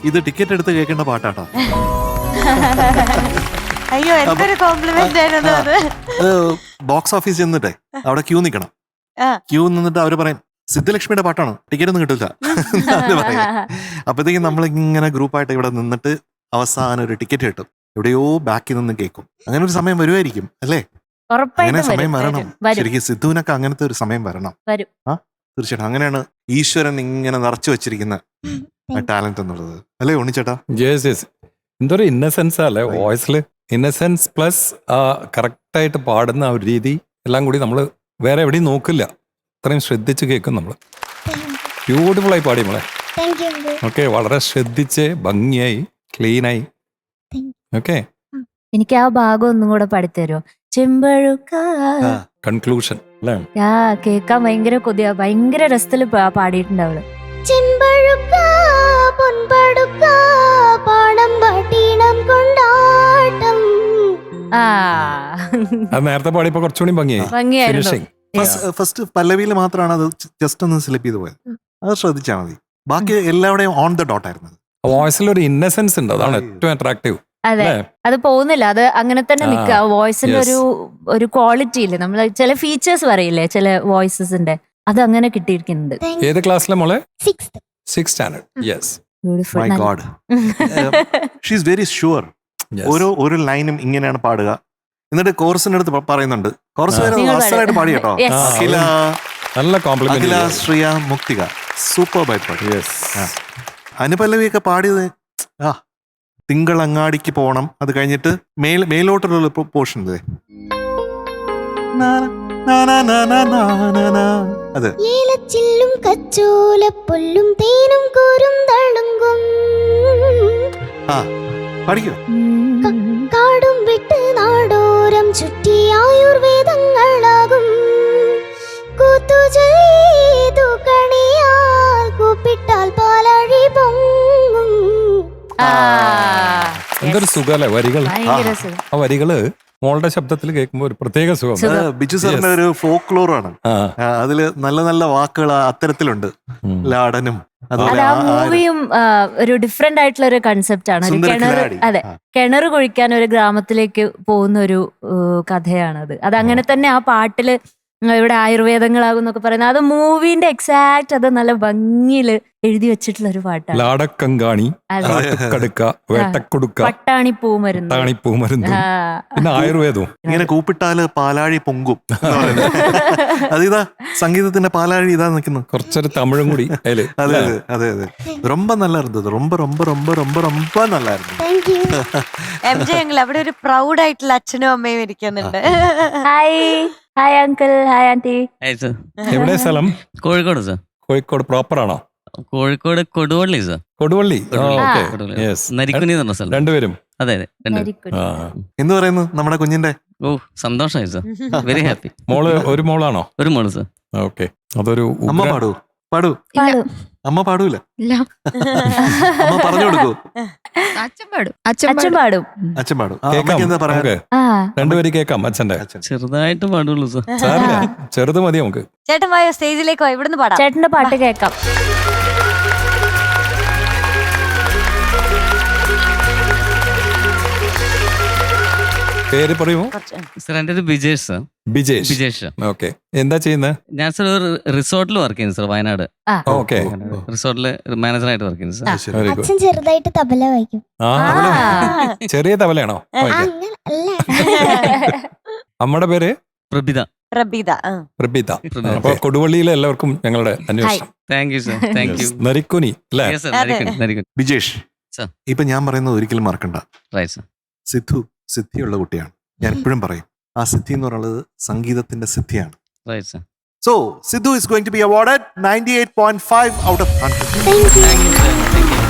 ഇത് ടിക്കറ്റ് എടുത്ത് കേൾക്കേണ്ട പാട്ടാട്ടോ. അയ്യോ എന്തൊരു കോംപ്ലിമെന്റ് ആയിരുന്നു അത്. ബോക്സ് ഓഫീസിൽ ചെന്നിട്ടേ അവിടെ ക്യൂ നിൽക്കണം. ആ. ക്യൂ നിന്നിട്ട് അവര് പറയും സിദ്ധലക്ഷ്മിയുടെ പാട്ടാണ്, ടിക്കറ്റ് ഒന്നും കിട്ടില്ല. അപ്പഴത്തേക്കും നമ്മളിങ്ങനെ ഗ്രൂപ്പായിട്ട് ഇവിടെ നിന്നിട്ട് അവസാനം ഒരു ടിക്കറ്റ് കിട്ടും. എവിടെയോ ബാക്കിൽ നിന്ന് കേൾക്കും. അങ്ങനെ ഒരു സമയം വരുമായിരിക്കും അല്ലേ? അങ്ങനെ ഉറപ്പായിട്ടും സമയം വരണം. വരും. ശരിക്കും സിദ്ധുവിനൊക്കെ അങ്ങനത്തെ ഒരു സമയം വരണം. വരും. ആ തീർച്ചയായിട്ടും അങ്ങനെയാണ് ഈശ്വരൻ ഇങ്ങനെ നിറച്ചു വെച്ചിരിക്കുന്ന ടാലന്റ് എന്നുള്ളത് അല്ലേ ഉണ്ണിച്ചേട്ടാ? Yes yes. എന്തൊരു ഇന്നസെൻസ് അല്ലേ വോയിസിൽ. ഇന്നസെൻസ് പ്ലസ് കറക്റ്റായിട്ട് പാടുന്ന ആ ഒരു രീതി എല്ലാം കൂടി നമ്മൾ വേറെ എവിടെയും നോക്കില്ല. അത്രയും ശ്രദ്ധിച്ച് കേൾക്കും നമ്മൾ. ബ്യൂട്ടിഫുൾ ആയി പാടി നമ്മളെ. Thank you uncle. ഓക്കെ, വളരെ ശ്രദ്ധിച്ച് ഭംഗിയായി ക്ലീനായി. ഓക്കെ, എനിക്ക് ആ ഭാഗം ഒന്നും കൂടെ പാടിത്തരുമോ? ചെമ്പഴുക്ക കൺക്ലൂഷൻ അല്ലേ? കേക്കാൻ ഭയങ്കര കൊതിയാ. ഭയങ്കര രസത്തില് പാടിയിട്ടുണ്ട് അവള്. ചെമ്പഴുക്ക പൊൻപടുക്ക പാടം പട്ടീണം കൊണ്ടാട്ടം. ആ അത് നേരത്തെ പാടിയപ്പോ കുറച്ചുകൂടി ഭംഗിയായി. ഭംഗിയായിരുന്നു. ഫിനിഷിങ്. ഫസ്റ്റ് പല്ലവിയിൽ മാത്രമാണ് അത് ജസ്റ്റ് ഒന്ന് സ്ലിപ്പ് ചെയ്ത് പോയത്. അത് ശ്രദ്ധിച്ചാൽ മതി. ബാക്കി എല്ലാവരുടെയും ഓൺ ദ ഡോട്ട് ആയിരുന്നു. വോയിസിൽ ഒരു ഇന്നസെൻസ് ഉണ്ട്, അതാണ് ഏറ്റവും അട്രാക്റ്റീവ്. അതെ, അത് പോകുന്നില്ല. അത് അങ്ങനെ തന്നെ നിൽക്കുക. വോയിസിന്റെ ഒരു ക്വാളിറ്റി ഇല്ലേ, നമ്മൾ ചില ഫീച്ചേഴ്സ് പറയില്ലേ ചില വോയിസസിന്റെ, അത് അങ്ങനെ കിട്ടിയിരിക്കുന്നുണ്ട്. ഏത് ക്ലാസ്സിലെ മോളെ? 6th. 6th standard. Yes. Beautiful. My God, she's very sure. ഒരു ലൈനും ഇങ്ങനെയാണ് പാടുക. എന്നിട്ട് കോറസിന്റെ അടുത്ത് പറയുന്നുണ്ട്. കോറസ് വരെ അസലായിട്ട് പാടി കേട്ടോ. Yes. അഖില, നല്ല കോംപ്ലിമെന്റ്. അഖില, ശ്രിയ, മുക്തിക സൂപ്പർ ആയിട്ട് പാടി. യെസ്. അനുപല്ലവിയൊക്കെ പാടിയത് തിങ്കളങ്ങാടിക്ക് പോണം. അത് കഴിഞ്ഞിട്ട് മേലോട്ടുള്ള പോർഷൻ അതെ. ഏലച്ചില്ലും കച്ചോലപ്പുല്ലും തേനും കോരും തളുങ്കും. പാടിക്കോ. കാടും വിട്ട് നാടോരം ചുറ്റി ആയുർവേദങ്ങളാകും. കൂത്തുചൊല്ലി കണിയാൽ കൂപ്പിട്ടാൽ പാലഴി പൊങ്ങും. എന്തൊരു സുഖല്ലേ വരികൾ. ഭയങ്കര സുഖം. ആ വരികള് മോളുടെ ശബ്ദത്തിൽ കേൾക്കുമ്പോൾ ഒരു പ്രത്യേക സുഖം. ബിജു സാറിന്റെ ഒരു ഫോക്ലോറാണ്. അതില് നല്ല നല്ല വാക്കുകൾ അത്തരത്തിലുണ്ട്. ലാടനും അത് ആ മൂവിയും ഒരു ഡിഫറെന്റ് ആയിട്ടുള്ള ഒരു കൺസെപ്റ്റ് ആണ്. ഒരു കിണർ, അതെ, കിണർ കുഴിക്കാൻ ഒരു ഗ്രാമത്തിലേക്ക് പോകുന്ന ഒരു കഥയാണത്. അത് അങ്ങനെ തന്നെ ആ പാട്ടില് ഇവിടെ ആയുർവേദങ്ങളാകും എന്നൊക്കെ പറയുന്നത്, അത് മൂവിന്റെ എക്സാക്ട് അത് നല്ല ഭംഗിയില് എഴുതി വെച്ചിട്ടുള്ള ഒരു പാട്ടാണ്. ലാടക്കങ്കാണി, കടുക്ക, വേട്ടക്കൊടുക്ക, പട്ടാണിപ്പൂ മരുന്ന്, പട്ടാണിപ്പൂ മരുന്ന്, പിന്നെ ആയുർവേദവും. ഇങ്ങനെ കൂപ്പിട്ടാല് പാലാഴി പൊങ്കും. അതിതാ സംഗീതത്തിന്റെ പാലാഴി ഇതാ നിൽക്കുന്നു. കുറച്ചൊരു തമിഴും കൂടി അതില്. അതെ അതെ അതെ അതെ. ரொம்ப நல்லா இருந்தது. ரொம்ப ரொம்ப ரொம்ப ரொம்ப ரொம்ப നല്ലായിരുന്നു. Thank you. MJ അങ്കിൾ, അവിടെ ഒരു പ്രൗഡ് ആയിട്ടുള്ള അച്ഛനും അമ്മയും ഇരിക്കുന്നുണ്ട്. Hi hi uncle, hi aunty. എവിടെ സ്ഥലം? കോഴിക്കോട് സർ. കോഴിക്കോട് പ്രോപ്പർ ആണോ? കോഴിക്കോട് കൊടുവള്ളി സർ. കൊടുവള്ളി. നരിക്കുനി എന്ന് പറഞ്ഞ സ്ഥലം. രണ്ടുപേരും? അതെ അതെ രണ്ടുപേരും. എന്ന് പറയുന്നു നമ്മുടെ കുഞ്ഞിന്റെ. ഓ സന്തോഷമായി സർ, വെരി ഹാപ്പി. മോള് ഒരു മോളാണോ? ഒരു മോള് സർ. ഓക്കെ. അതൊരു അമ്മ പാടൂ? പാടൂ. അമ്മ പാടൂല. അമ്മ പറഞ്ഞു കൊടുക്കൂ. അച്ഛൻ പാടും. അച്ഛൻ പാടും. അച്ഛൻ പാടും. കേൾക്കാം. എന്താ പറയാ? രണ്ടുപേരും കേൾക്കാം. അച്ഛന്റെ ചെറുതായിട്ട് പാടുള്ളൂ സർ. സാറില്ല, ചെറുത് മതി നമുക്ക്. ചേട്ടൻ വായോ സ്റ്റേജിലേക്കോ, ഇവിടുന്ന് പാടാം. ചേട്ടന്റെ പാട്ട് കേൾക്കാം. പേര് പറയുമോ? സർ എൻ്റെ ഒരു ബിജേഷ് സർ. ബിജേഷ്. ബിജേഷ്. ഓക്കെ. എന്താ ചെയ്യുന്നത്? ഞാൻ സർ ഒരു റിസോർട്ടിൽ വർക്ക് ചെയ്യുന്നു സർ, വയനാട്. ഓക്കെ. റിസോർട്ടില് മാനേജറായിട്ട് വർക്ക് ചെയ്യുന്നു സർ. Very good. അച്ഛൻ ചെറുതായിട്ട് തബല വായിക്കും. ചെറിയ തവലയാണോ? അങ്ങനെ അല്ല. അമ്മയുടെ പേര് പ്രബിത. പ്രബിത. അപ്പൊ കൊടുവള്ളിയിലെ എല്ലാവർക്കും ഞങ്ങളുടെ അന്വേഷണം. Thank you sir. Thank you. Narikkuni അല്ലേ? Yes, sir. Narikkuni. Bijesh, Sir. ഇപ്പൊ ഞാൻ പറയുന്നത് ഒരിക്കലും മറക്കണ്ട. Right, sir. സിദ്ധു സിദ്ധിയുള്ള കുട്ടിയാണ്. ഞാൻ എപ്പോഴും പറയും ആ സിദ്ധി എന്ന് പറയുന്നത് സംഗീതത്തിന്റെ സിദ്ധിയാണ്. Right, sir. So Sidhu is going to be awarded 98.5 out of 100. Thank you. Thank you, sir. Thank you.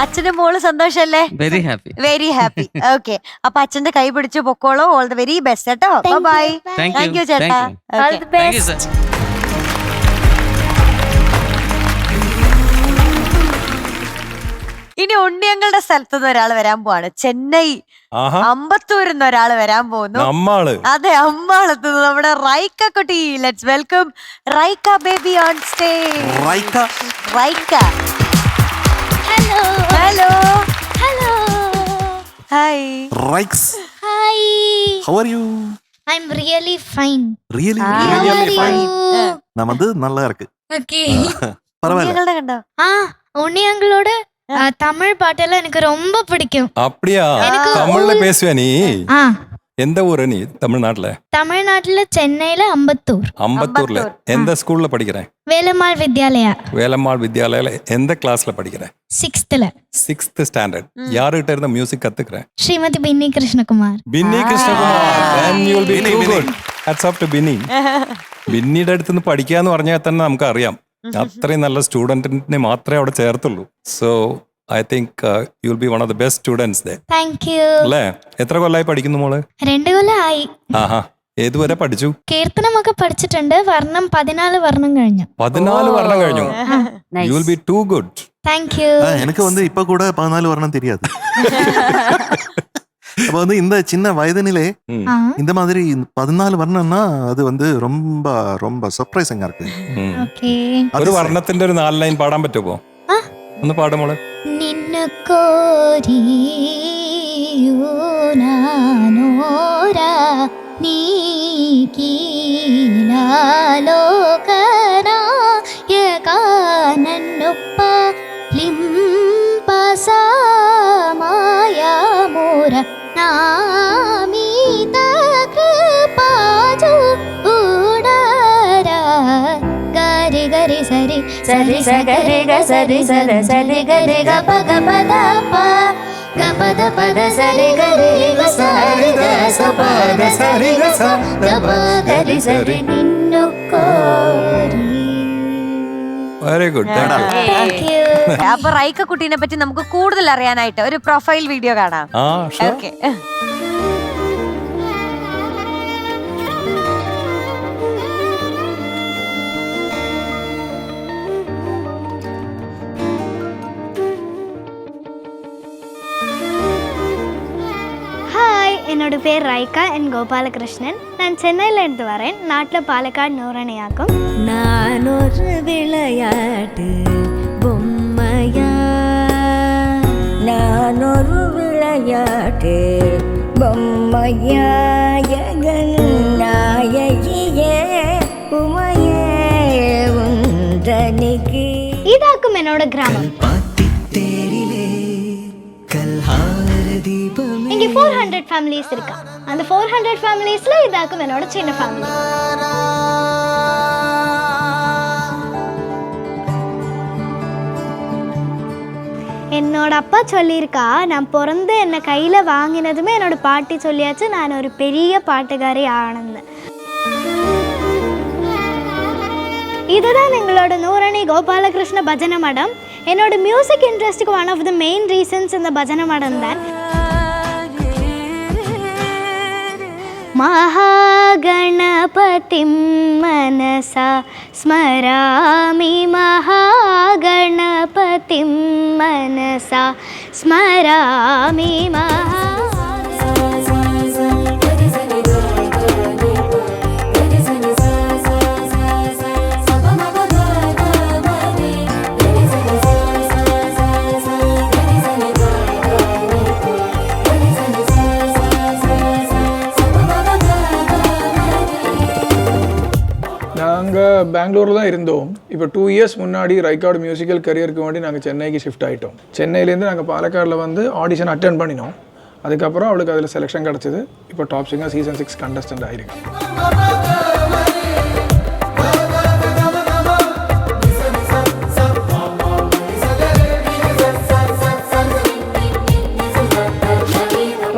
അച്ഛന്റെ മോള് സന്തോഷല്ലേ? Very happy. Very happy. Okay, അപ്പൊ അച്ഛന്റെ കൈ പിടിച്ചു പൊക്കോളൂ. ഓൾ ദ വെരി ബെസ്റ്റ് കേട്ടോ. Bye. Thank thank you you. ചേട്ടാ. Thank you. All the Thank you, best. sir. ഇനി ഉണ്ണിയങ്ങളുടെ സ്ഥലത്ത് നിന്ന് ഒരാൾ വരാൻ പോവാണ്. ചെന്നൈ ആഹാ അമ്പത്തൂരിൽ നിന്ന് ഒരാൾ വരാൻ പോകുന്നു. നമ്മള് അതെ, അമ്മാളത്ത് നിന്ന് നമ്മുടെ റൈക്ക കുട്ടി. Let's welcome Raika baby on stage. Raika. Raika, hello hello. Hello hi. Raiks. Hi How are you? I am really fine. Really? Really fine. நமது நல்லா இருக்கு. ഓക്കേ. பரவாயில்ல. ഉണ്ണിയങ്ങളുടെ കണ്ടോ? உன்னியங்களோட தமிழ் பாட்டெல்லாம் எனக்கு ரொம்ப பிடிக்கும். அப்படியா? எனக்கு தமிழ்ல பேசுவே நீ? ஆ எந்த ஊரு நீ தமிழ்நாட்டுல? தமிழ்நாட்டுல சென்னையில அம்பத்தூர். அம்பத்தூர்ல எந்த ஸ்கூல்ல படிக்கிறேன்? வேலம்மாள் வித்யாலயா வேலம்மாள் வித்யாலயில எந்த கிளாஸ்ல படிக்கிறேன்? 6th 6th standard. யாருகிட்ட இருந்த மியூசிக் கத்துக்கிறேன்? ஸ்ரீமதி பின்னி Krishnakumar. Binny Krishnakumar. Then you will be too good. Hats off to Binny. ബിന്നിയുടെ അടുത്ത് നിന്ന് പഠിക്കാന്ന് പറഞ്ഞാൽ തന്നെ നമുക്ക് അറിയാം അത്രയും നല്ല സ്റ്റുഡന്റിനെ മാത്രമേ അവിടെ ചേർത്തുള്ളൂ. So I think you will be one of the best students there. Thank you. അല്ലേ? എത്ര കൊല്ലമായി പഠിക്കുന്നു മോള്? 2 കൊല്ലമായി. ആഹാ, ഏതുവരെ പഠിച്ചു? കീർത്തനമൊക്കെ പഠിച്ചിട്ടുണ്ട്. വർണ്ണം 14 വർണ്ണം കഴിഞ്ഞു. 14 വർഷം കഴിഞ്ഞു. You will be too good. Thank you. எனக்கு வந்து இப்ப கூட 14 வரணும் தெரியாது. அப்ப வந்து இந்த சின்ன வயதினிலே இந்த மாதிரி 14 வரணும்னா அது வந்து ரொம்ப ரொம்ப சர்ப்ரைசிங்கா இருக்கு. ഓക്കേ. ഒരു വർണ്ണത്തിന്റെ ഒരു 4 ലൈൻ പാടാൻ പറ്റുമോ? ഒന്ന് പാടും മോളെ. നിന്നു കോരിയൂനാനോരാ നീകീലാലോകനായകാനന്നൊപ്പ ലിംപസാമായമൂര നാമീത കൃപാജു ഊടാരാ ഗരി ഗരി സരി സരി സഗരി ഗ സരി സര സരി ഗരി ഗ പദ പദ പ ഗ പദ പദ സരി ഗരി ഗ സരി ഗ സ പദ സരി ഗ സ ഗ പ ഗരി സരി നിന്നു കോരി. Very good. Thank U. അപ്പൊ റൈക്ക കുട്ടീനെ പറ്റി നമുക്ക് കൂടുതൽ അറിയാനായിട്ട് ഒരു പ്രൊഫൈൽ വീഡിയോ കാണാം. ആ sure. ഓക്കെ. ஹாய், என்னோட பேர் ரைக்கா என் கோபாலகிருஷ்ணன். நான் சென்னையிலேருந்து வரேன். நாட்டில் பாலக்காடு நூறணியாக்கும். நான் ஒரு விளையாட்டு பொம்மையா, நான் ஒரு விளையாட்டு பொம்மையா, நாயகியே உமையே உந்தனிக்கு. இதாக்கும் என்னோட கிராமம். இங்க 400 ஃபேமிலிஸ் இருக்கா. அந்த 400 ஃபேமிலிஸ்ல இதாக்கும் என்னோட சின்ன ஃபேமிலி. என்னோட அப்பா சொல்லியிருக்கா, நான் பிறந்து என்னை கையில் வாங்கினதுமே என்னோட பாட்டி சொல்லியாச்சு நான் ஒரு பெரிய பாட்டுக்காரி ஆனந்தேன். இதுதான் எங்களோட நூரணி கோபாலகிருஷ்ண பஜனை மடம். என்னோட மியூசிக் இன்ட்ரெஸ்ட்டுக்கு one of the main reasons இந்த பஜனை மடம் தான். महागणपतिं मनसा स्मरामि, महागणपतिं मनसा स्मरामि. நாங்கள் பெங்களூரில் தான் இருந்தோம். இப்போ 2 இயர்ஸ் முன்னாடி ரைக்கார்டு மியூசிக்கல் கரியருக்கு வேண்டி நாங்கள் சென்னைக்கு ஷிஃப்ட் ஆகிட்டோம். சென்னையிலேருந்து நாங்கள் பாலக்காடில் வந்து ஆடிஷன் அட்டென்ட் பண்ணினோம். அதுக்கப்புறம் அவளுக்கு அதில் செலெக்ஷன் கிடச்சிது. இப்போ டாப் சிங்கர் சீசன் 6 கண்டஸ்டன்ட் ஆகிருக்கு.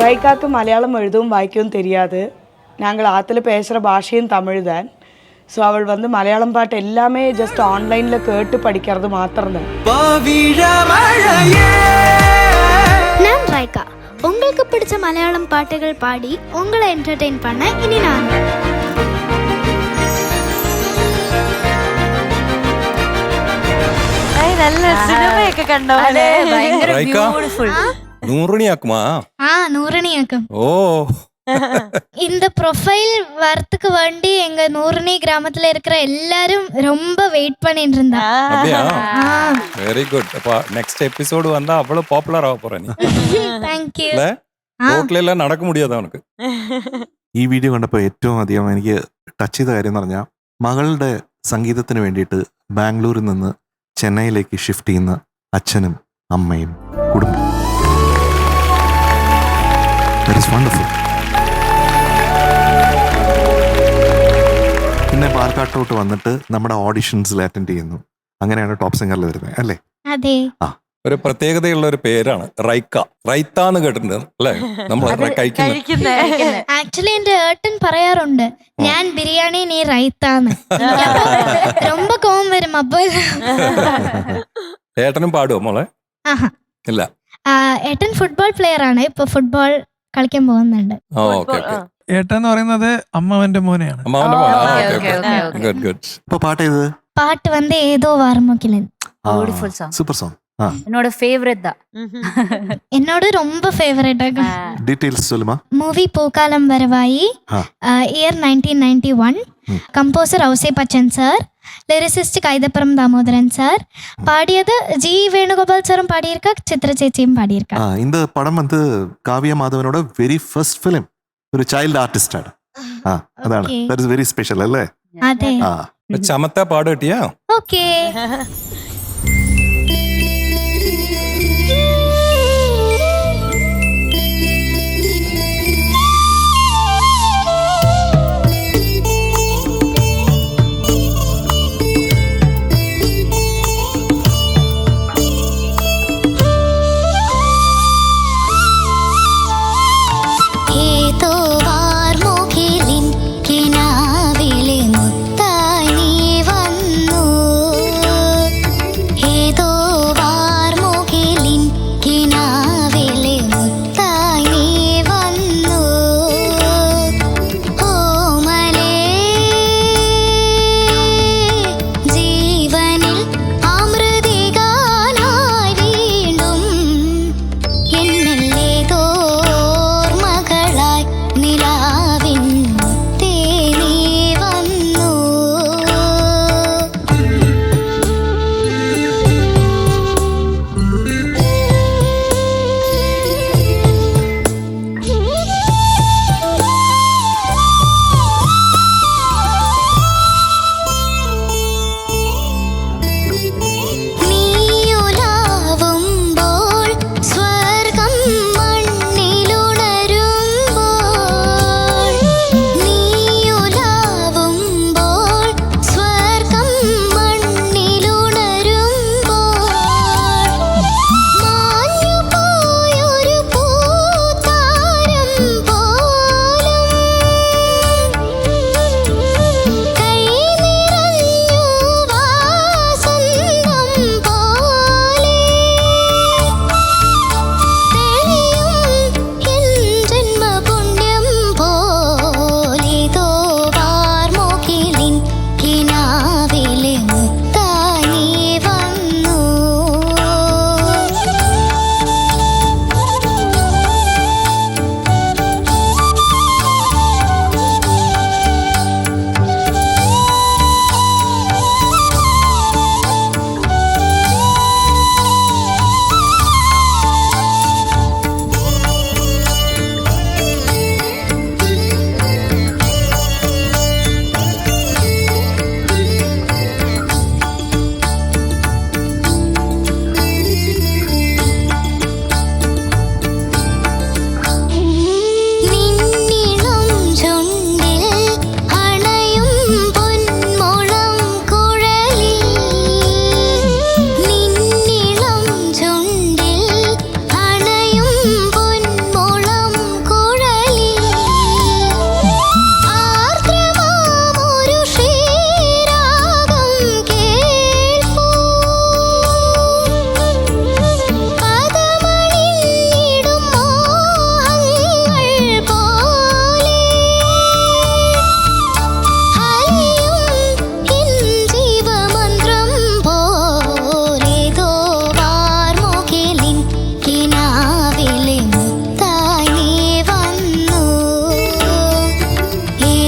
ரைக்காக்கு மலையாளம் எழுதவும் வாய்க்கவும் தெரியாது. நாங்கள் ஆற்றுல பேசுகிற பாஷையும் தமிழ் தான். ஸோ அவள் வந்து மலையாளம் பாட்டு எல்லாமே ஜஸ்ட் ஆன்லைனில் கேட்டு படிக்கிறது மாத்திரம்தான். நான் ரைக்கா. உங்களுக்கு பிடிச்ச மலையாளம் பாட்டுகள் பாடி உங்களை என்டர்டெயின் பண்ண இனி நான். നല്ല സിനിമയൊക്കെ കണ്ടോ അതെ ഭയങ്കര റൈക്ക? ബ്യൂട്ടിഫുൾ. 100 ஆக்குமா? நூறணியாக்கும். ஓ இந்த ப்ரொஃபைல் வரத்துக்கு வேண்டி எங்க நூறணி கிராமத்துல இருக்கிற எல்லாரும் ரொம்ப வெயிட் பண்ணிட்டு இருந்தா. அப்படியா? Very good. அப்ப நெக்ஸ்ட் எபிசோடு வந்தா அவ்வளவு பாப்புலர் ஆக போற நீ. தேங்க்யூ. இல்ல റോട്ടിൽ എല്ലാം നടക്ക മുടിയാതെ അവനക്ക്. ഈ വീഡിയോ കണ്ടപ്പോൾ ഏറ്റവും അധികം എനിക്ക് ടച്ച് ചെയ്ത കാര്യം എന്ന് പറഞ്ഞാൽ മകളുടെ സംഗീതത്തിന് വേണ്ടിയിട്ട് ബാംഗ്ലൂരിൽ നിന്ന് ചെന്നൈയിലേക്ക് ഷിഫ്റ്റ് ചെയ്യുന്ന അച്ഛനും അമ്മയും കുടുംബം. That is wonderful. പിന്നെ പാലക്കാട്ടോട്ട് വന്നിട്ട് നമ്മുടെ ഓഡിഷൻസിൽ അറ്റൻഡ് ചെയ്യുന്നു. അങ്ങനെയാണ് ടോപ്പ് സിംഗറിൽ വരുന്നത് അല്ലേ? അതെ. ഒരു പ്രത്യേകതയുള്ള ഒരു പേരാണ് റൈക്ക. റൈത്ത എന്ന് കേട്ടിട്ടുണ്ട് അല്ലേ? നമ്മൾ കഴിക്കുന്നത്. ആക്ച്വലി എന്റെ ഏട്ടൻ പറയാറുണ്ട് ഞാൻ ബിരിയാണി നീ റൈത്താന്ന്. ரொம்ப കോം വരും. അപ്പൊ ഏട്ടനും പാടുമോ മോളെ? ആഹാ. ഇല്ല. ഏട്ടൻ ഫുട്ബോൾ പ്ലെയർ ആണ്. ഇപ്പൊ ഫുട്ബോൾ കളിക്കാൻ പോകുന്നുണ്ട്. Okay okay. ഏട്ടെന്ന് പറയുന്നത് അമ്മാവന്റെ മോനെയാണ്. അമ്മാവന്റെ മോളെ. Good good. ഇപ്പൊ പാട്ട് ചെയ്തത് പാട്ട് വന്ന് ഏതോ വാർമുകിലൻ. Beautiful song. Super song. என்னோட ஃபேவரட் தான். എന്നോട് ரொம்ப ഫേവറേറ്റ് ആകും. ഡീറ്റെയിൽസ് சொல்லுமா? Movie Pookkalam Varavayi, year 1991. Composer Ouseppachan sir, lyricist Kaithapuram Damodaran sir, പാടിയത് ജി വേണുഗോപാൽ സാറും പാടിയിരിക്ക, ചിത്ര ചേച്ചിയും പാടിയിരിക്ക. இந்த படம் வந்து காவியா மாதவனோட வெரி ஃபர்ஸ்ட் ஃபிலிம். ഒരു ചൈൽഡ് ആർട്ടിസ്റ്റ് ആണ്. അതാണ് ദാറ്റ് ഈസ് വെരി സ്പെഷ്യൽ അല്ലേ? അതെ. ചമത്ത പാട് കിട്ടിയാ? ഓക്കേ.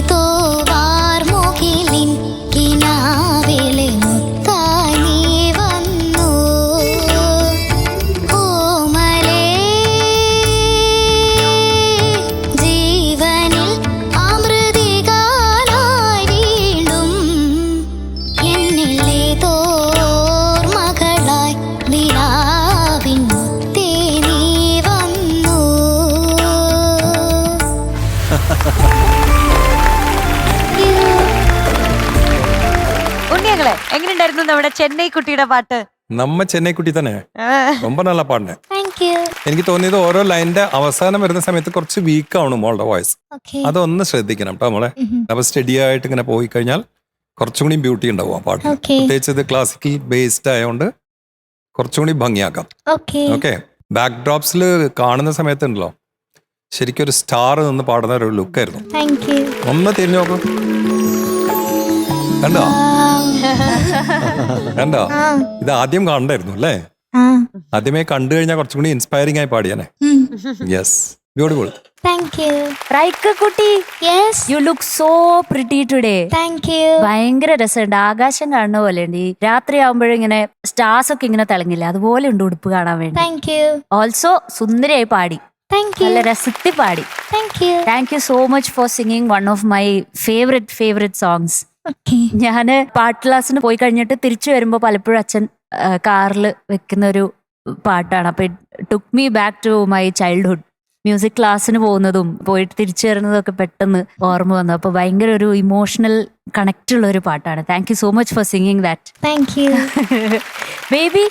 ഏതോ വാർമുകിലിൻ കിനാവിലെ മുത്തായി നീ വന്നു ഓമലേ ജീവനിൽ അമൃതികാനായി വീണ്ടും എന്നിലേതോ മകളായി നിലാവിൻ മുത്തേ നീ വന്നു. ഉണ്ണിയങ്ങളെ എങ്ങനെയുണ്ടായിരുന്നു നമ്മുടെ ചെന്നൈ കുട്ടിയുടെ പാട്ട്? നമ്മ ചെന്നൈ കുട്ടി തന്നെ ரொம்ப നല്ല പാടിനെ. Thank you. എനിക്ക് തോന്നിയത് ഓരോ ലൈനിന്റെ അവസാനം വരുന്ന സമയത്ത് കുറച്ച് വീക്ക് ആവണം മോളുടെ വോയിസ്. ഓക്കെ. അതൊന്ന് ശ്രദ്ധിക്കണം കേട്ടോ മോളെ. അപ്പൊ സ്റ്റഡി ആയിട്ട് ഇങ്ങനെ പോയി കഴിഞ്ഞാൽ കുറച്ചും കൂടി ബ്യൂട്ടി ഉണ്ടാവും ആ പാട്ട്. ഓക്കെ. പ്രത്യേകിച്ച് ഇത് ക്ലാസിക്കൽ ബേസ്ഡ് ആയതുകൊണ്ട് കുറച്ചും കൂടി ഭംഗിയാക്കാം. ഓക്കെ. ഓക്കെ. ബാക്ക് ഡ്രോപ്സിൽ കാണുന്ന സമയത്തുണ്ടല്ലോ ശരിക്കും ഒരു സ്റ്റാർ നിന്ന് പാടുന്ന ഒരു ലുക്കായിരുന്നു. Thank you. ഒന്ന് തിരിഞ്ഞു നോക്കും. കണ്ടോ കണ്ടോ? ആ. ഇത് ആദ്യം കാണണ്ടായിരുന്നു അല്ലേ? ആ. ആദ്യമേ കണ്ടു കഴിഞ്ഞാൽ കുറച്ചും കൂടി ഇൻസ്പയറിംഗ് ആയി പാടിയാനെ. Yes, beautiful. Thank you. Raika കുട്ടി, yes. You look so pretty today. Thank you. ഭയങ്കര രസമുണ്ട്. ആകാശം കാണുന്ന പോലെ ഉണ്ട്. ഈ രാത്രി ആവുമ്പോഴിങ്ങനെ സ്റ്റാർസ് ഒക്കെ ഇങ്ങനെ തിളങ്ങില്ല, അതുപോലെ ഉണ്ട് ഉടുപ്പ് കാണാൻ വേണ്ടി. Thank you. ഓൾസോ സുന്ദരിയായി പാടി, താങ്ക് യു. നല്ല രസത്തിൽ പാടി. Thank you. Thank you so much for singing one of my favourite songs. Okay. ഞാന് പാട്ട് ക്ലാസ്സിന് പോയി കഴിഞ്ഞിട്ട് തിരിച്ചു വരുമ്പോ പലപ്പോഴും അച്ഛൻ കാറിൽ വെക്കുന്ന ഒരു പാട്ടാണ്. അപ്പൊ took me back to my childhood. Music ക്ലാസ്സിന് പോകുന്നതും പോയിട്ട് തിരിച്ചു വരുന്നതും ഒക്കെ പെട്ടെന്ന് ഓർമ്മ വന്നു. അപ്പൊ ഭയങ്കര ഒരു ഇമോഷണൽ കണക്റ്റ് ഉള്ള ഒരു പാട്ടാണ്. Thank you so much for singing that. Thank you. Baby,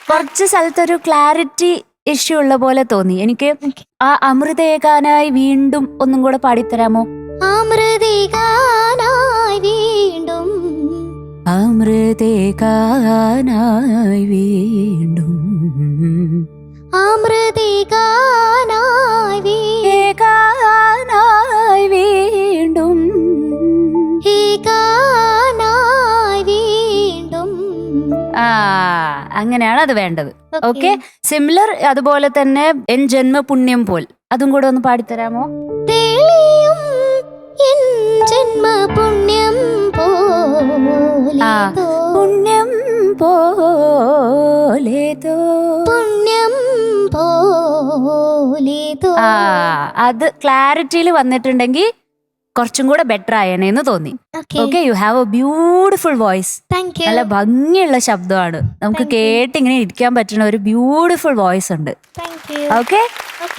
കുറച്ച് സ്ഥലത്തൊരു ക്ലാരിറ്റി ഇഷ്യൂ ഉള്ള പോലെ തോന്നി എനിക്ക്. ആ അമൃതേകാനായി വീണ്ടും ഒന്നും കൂടെ പാടിത്തരാമോ? അമൃതികാനായി വീണ്ടും അമൃതേകാനായി വീണ്ടും അമൃതികാനായി ഏകാനായി വീണ്ടും ഏകാനായി വീണ്ടും. ആ, അങ്ങനെയാണ് അത് വേണ്ടത്. ഓക്കെ. സിമിലർ അതുപോലെ തന്നെ എൻ ജന്മപുണ്യം പോൽ, അതും കൂടെ ഒന്ന് പാടിത്തരാമോ? തെളിയും എൻ ജന്മപുണ്യം പോലെ ആ, പുണ്യം പോലേതോ പുണ്യം പോലേതോ. ആ, അത് ക്ലാരിറ്റിയിൽ വന്നിട്ടുണ്ടെങ്കിൽ കുറച്ചും കൂടെ ബെറ്റർ ആയേനേന്ന് തോന്നി. Okay. You have A beautiful voice. Thank you. നല്ല ഭംഗിയുള്ള ശബ്ദമാണ്. നമുക്ക് കേട്ട് ഇങ്ങനെ ഇരിക്കാൻ പറ്റുന്ന ഒരു ബ്യൂട്ടിഫുൾ വോയിസ് ഉണ്ട്. Thank you. Okay.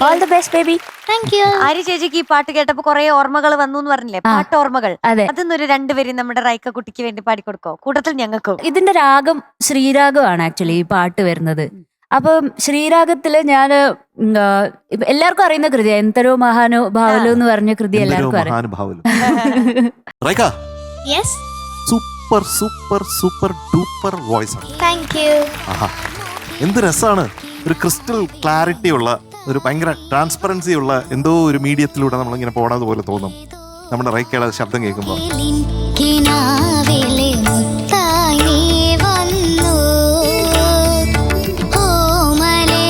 All the best baby. Thank U. Arya ചേച്ചിക്ക് ഈ പാട്ട് കേട്ടപ്പോ കുറെ ഓർമ്മകൾ വന്നു എന്ന് പറഞ്ഞില്ലേ? പാട്ട് ഓർമ്മകൾ. അതെ. അതൊന്നൊരു രണ്ടുപേരും നമ്മുടെ റൈക്ക കുട്ടിക്ക് വേണ്ടി പാടിക്കൊടുക്കോ, കൂട്ടത്തിൽ ഞങ്ങൾക്കും. ഇതിന്റെ രാഗം ശ്രീരാഗമാണ് ആക്ച്വലി ഈ പാട്ട് വരുന്നത്. അപ്പം ശ്രീരാഗത്തില് ഞാൻ എല്ലാവർക്കും അറിയുന്ന കൃതിയാ എന്തരോ മഹാനുഭാവലു എന്ന് പറഞ്ഞ കൃതി എല്ലാവർക്കും അറിയാം. Raika, yes. Super super super duper voice ആണ്. Thank you. ആഹാ, എന്ത് രസമാണ്. ഒരു ക്രിസ്റ്റൽ ക്ലാരിറ്റി ഉള്ള, ഒരു ഭയങ്കര ട്രാൻസ്പെറൻസി ഉള്ള എന്തോ ഒരു മീഡിയത്തിലൂടെ നമ്മളിങ്ങനെ പോണത് പോലെ തോന്നും നമ്മുടെ റൈക്കയുടെ ശബ്ദം കേൾക്കുമ്പോൾ. കിനാവിലെ മുത്തായി നീ വന്നു ഓമലേ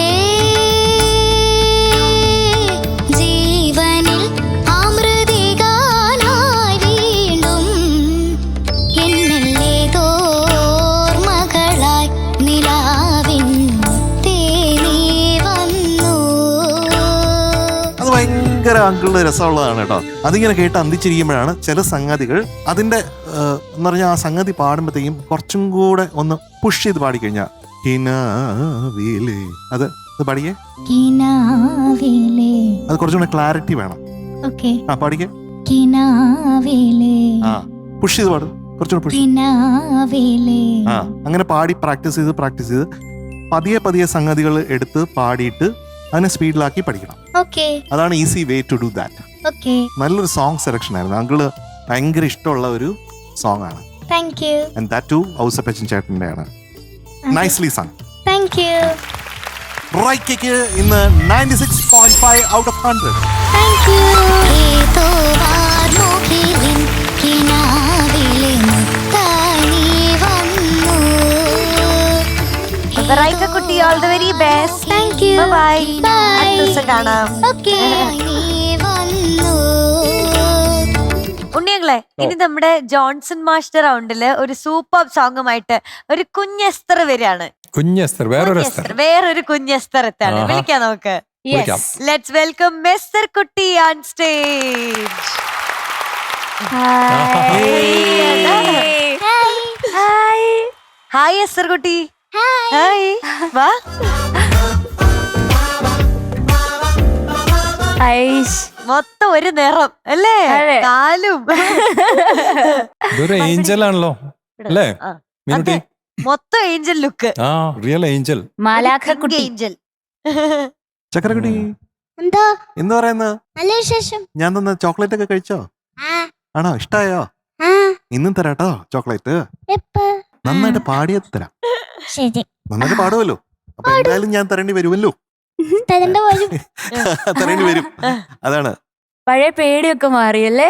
ജീവനിൽ അമൃതികാനായി വീണ്ടും എന്നല്ലേതോ മകളായി നിലാവിൻ മുത്തേ നീ വന്നു. അത് ഭയങ്കര അങ്കിളുടെ രസമുള്ളതാണ് കേട്ടോ. അതിങ്ങനെ കേട്ട് അന്തിച്ചിരിക്കുമ്പോഴാണ് ചില സംഗതികൾ അതിന്റെ എന്ന് പറഞ്ഞാൽ ആ സംഗതി പാടുമ്പോഴത്തേക്കും കുറച്ചും കൂടെ ഒന്ന് പുഷ് ചെയ്ത് പാടിക്കഴിഞ്ഞാൽ അത് പാടിക്കേ. കിനാവിലെ. അത് കുറച്ചും കൂടെ ക്ലാരിറ്റി വേണം. ഓക്കെ. ആ പാടിക്കേ. കിനാവിലെ. ആ, പുഷ് ചെയ്ത് പാടും, കുറച്ചുകൂടെ പുഷ്. കിനാവിലെ. ആ, അങ്ങനെ പാടി പ്രാക്ടീസ് ചെയ്ത് പതിയെ പതിയെ സംഗതികൾ എടുത്ത് പാടിയിട്ട് അതിനെ സ്പീഡിലാക്കി പഠിക്കണം. ഓക്കെ. അതാണ് easy way to do that. Okay. നല്ലൊരു സോങ് സെലക്ഷൻ ആയിരുന്നു. അങ്കിള് ഭയങ്കര ഇഷ്ടമുള്ള ഒരു സോങ് ആണ്. Thank you. And that to Ouseppachan ചേട്ടൻ്റെ ആണ്. Nicely sung. Thank you. റൈക്കയ്ക്ക് ഇന്ന് 96.5 ഔട്ട് ഓഫ് 100. Thank you. ഏതോ വാർമുകിലിൻ കിനാവിലെ മുത്തായി നീ വന്നു. റൈക്ക കുട്ടി, all the very best. Thank you. Bye. Bye. അടുത്ത ദിവസം കാണാം. ഓക്കെ. നീ വന്നു. ഉണ്ണിയങ്ങളെ ഇനി നമ്മുടെ ജോൺസൺ മാസ്റ്റർ റൗണ്ടില് ഒരു സൂപ്പർ സോങ്ങുമായിട്ട് ഒരു കുഞ്ഞെസ്തർ വരികയാണ്. കുഞ്ഞെസ്തർ, വേറൊരു കുഞ്ഞെസ്തർ എത്താണ്. വിളിക്കാം നമുക്ക്. ലെറ്റ്സ് വെൽക്കം മെസ്തർ കുട്ടി ഓൺ സ്റ്റേജ്. ഹായ് എസ്തർ കുട്ടി. ഹായ്, വാ. മൊത്തം ഒരു നിറം അല്ലേ, കാലും. ഇതൊരു ഏഞ്ചൽ ആണല്ലോ അല്ലേ മീനുട്ടി? മൊത്തം ഏഞ്ചൽ ലുക്ക്. ആ, റിയൽ ഏഞ്ചൽ, മാലാഖക്കുട്ടി ഏഞ്ചൽ. ചക്കരക്കുട്ടി എന്തോ എന്ന് പറയുന്ന നല്ല വിശേഷം. ഞാൻ തന്ന ചോക്ലേറ്റ് ഒക്കെ കഴിച്ചോ? ആണോ, ഇഷ്ടായോ? ഇന്നും തരാട്ടോ ചോക്ലേറ്റ്. നന്നായിട്ട് പാടിയത് തരാം. ശരി, നന്നായിട്ട് പാടുമല്ലോ. അപ്പൊ എന്തായാലും ഞാൻ തരേണ്ടി വരുമല്ലോ. തരേണ്ടി വരും. അതാണ്. പഴയ പേടിയൊക്കെ മാറിയല്ലേ?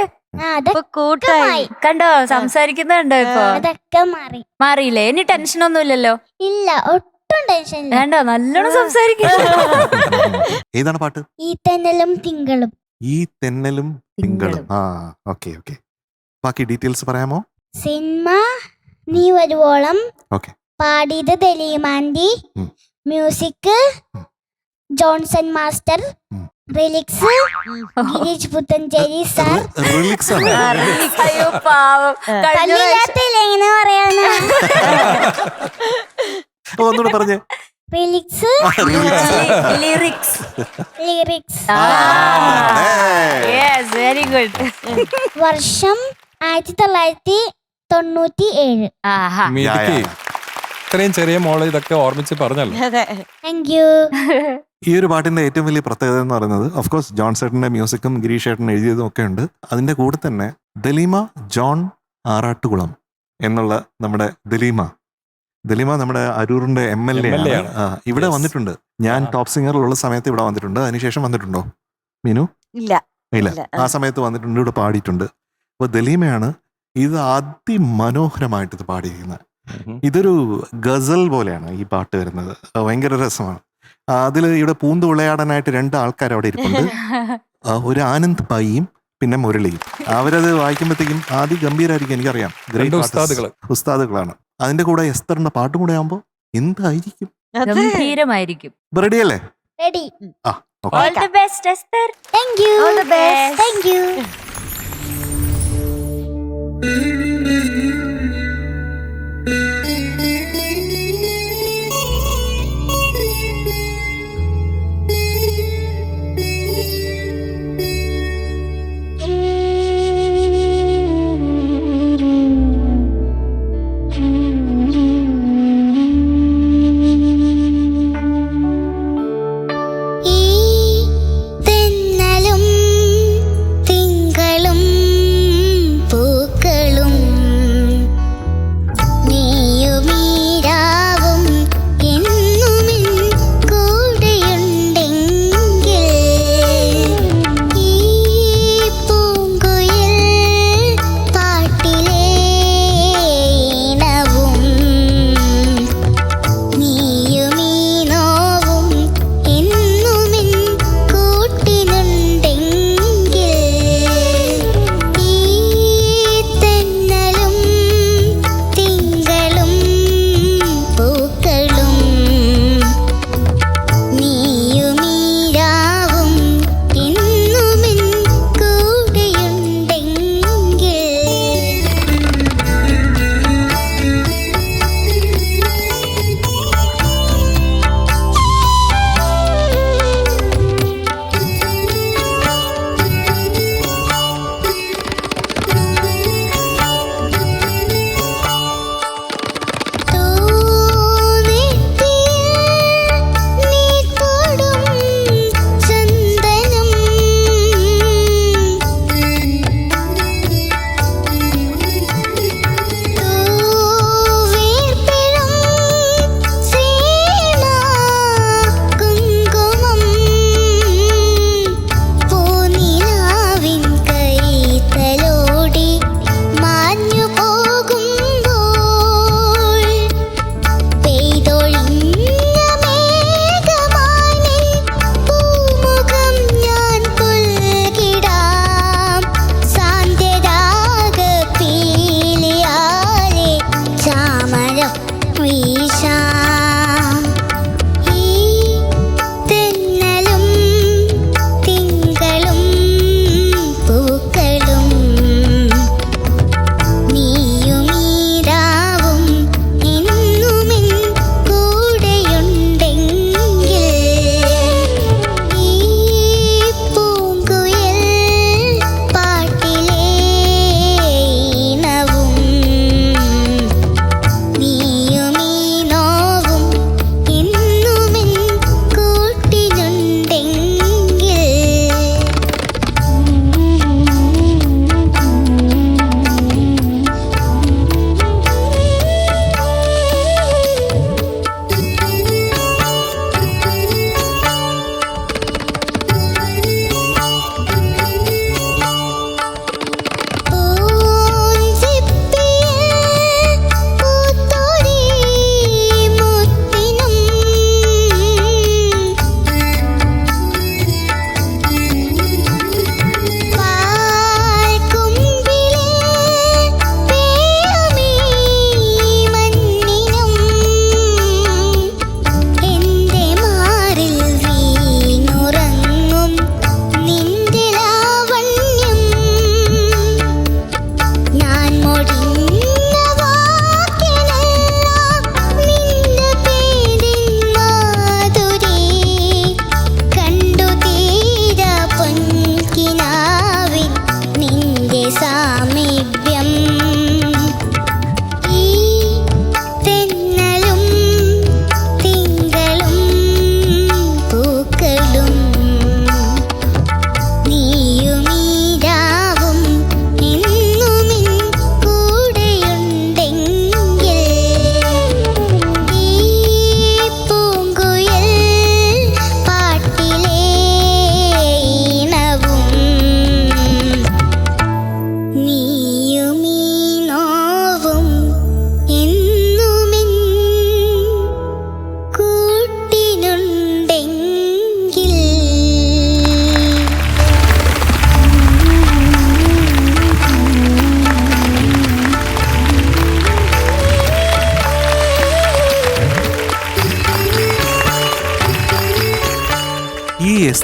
കൂട്ടായി കണ്ടോ, സംസാരിക്കുന്നുണ്ടോ ഇപ്പൊ? അതൊക്കെ മാറി. മാറിയില്ലേ? ഇനി ടെൻഷൻ ഒന്നും ഇല്ലല്ലോ? ഇല്ല, ഒട്ടും ടെൻഷൻ ഇല്ല. വേണ്ടോ, നല്ലോണം സംസാരിക്കുന്നു. ഏതാണ് പാട്ട്? ഈ തെന്നലും തിങ്കളും. ഈ തെന്നലും തിങ്കളും. ആ, ഓക്കെ ഓക്കെ. ബാക്കി ഡീറ്റെയിൽസ് പറയാമോ? സിനിമ നീ വരുവോളം. ഓക്കെ. പാടിയത് ദലീമാൻഡി. Music Johnson master. Lyrics Girish Puthenchery sir. Lyrics ആണ്. അയ്യോ പാവം, എങ്ങനെ പറയാനാ? ഒന്നുകൂടെ പറഞ്ഞേ. Lyrics lyrics. Lyrics. Yes, very good. വർഷം 1997. ആഹാ, മീനുട്ടി ഇത്രയും ചെറിയ മോളെ ഇതൊക്കെ ഓർമ്മിച്ച് പറഞ്ഞല്ലോ. Thank you. ഈ ഒരു പാട്ടിന്റെ ഏറ്റവും വലിയ പ്രത്യേകത എന്ന് പറയുന്നത് ഓഫ്കോഴ്സ് ജോൺ ചേട്ടന്റെ മ്യൂസിക്കും ഗിരീഷ് ചേട്ടൻ എഴുതിയതും ഒക്കെ ഉണ്ട്. അതിന്റെ കൂടെ തന്നെ ദലീമ ജോൺ ആറാട്ടുകുളം എന്നുള്ള നമ്മുടെ ദലീമ നമ്മുടെ അരൂറിന്റെ MLA ആണ്. ഇവിടെ വന്നിട്ടുണ്ട്. ഞാൻ ടോപ്പ് സിംഗറിലുള്ള സമയത്ത് ഇവിടെ വന്നിട്ടുണ്ട്. അതിനുശേഷം വന്നിട്ടുണ്ടോ മീനു? ഇല്ല. ആ സമയത്ത് വന്നിട്ടുണ്ട്, ഇവിടെ പാടിയിട്ടുണ്ട്. അപ്പൊ ദലീമയാണ് ഇത് അതിമനോഹരമായിട്ട് ഇത് പാടിയിരിക്കുന്നത്. ഇതൊരു ഗസൽ പോലെയാണ് ഈ പാട്ട് വരുന്നത്. ഭയങ്കര രസമാണ്. അതിൽ ഇവിടെ പൂന്ത് വിളയാടാനായിട്ട് 2 ആൾക്കാർ അവിടെ ഇരിപ്പുണ്ട്. ഒരു ആനന്ദ് പായിയും പിന്നെ മുരളിയും. അവരത് വായിക്കുമ്പോഴത്തേക്കും ആദ്യ ഗംഭീരമായിരിക്കും. എനിക്കറിയാം, ഉസ്താദുകളാണ്. അതിന്റെ കൂടെ എസ്തറിന്റെ പാട്ടും കൂടെ ആകുമ്പോ എന്തായിരിക്കും? ഗംഭീരമായിരിക്കും. റെഡി അല്ലേ? Ready. All the best Esther. Thank you. All the best. Thank you. ഈ തെന്നലും തിങ്കളും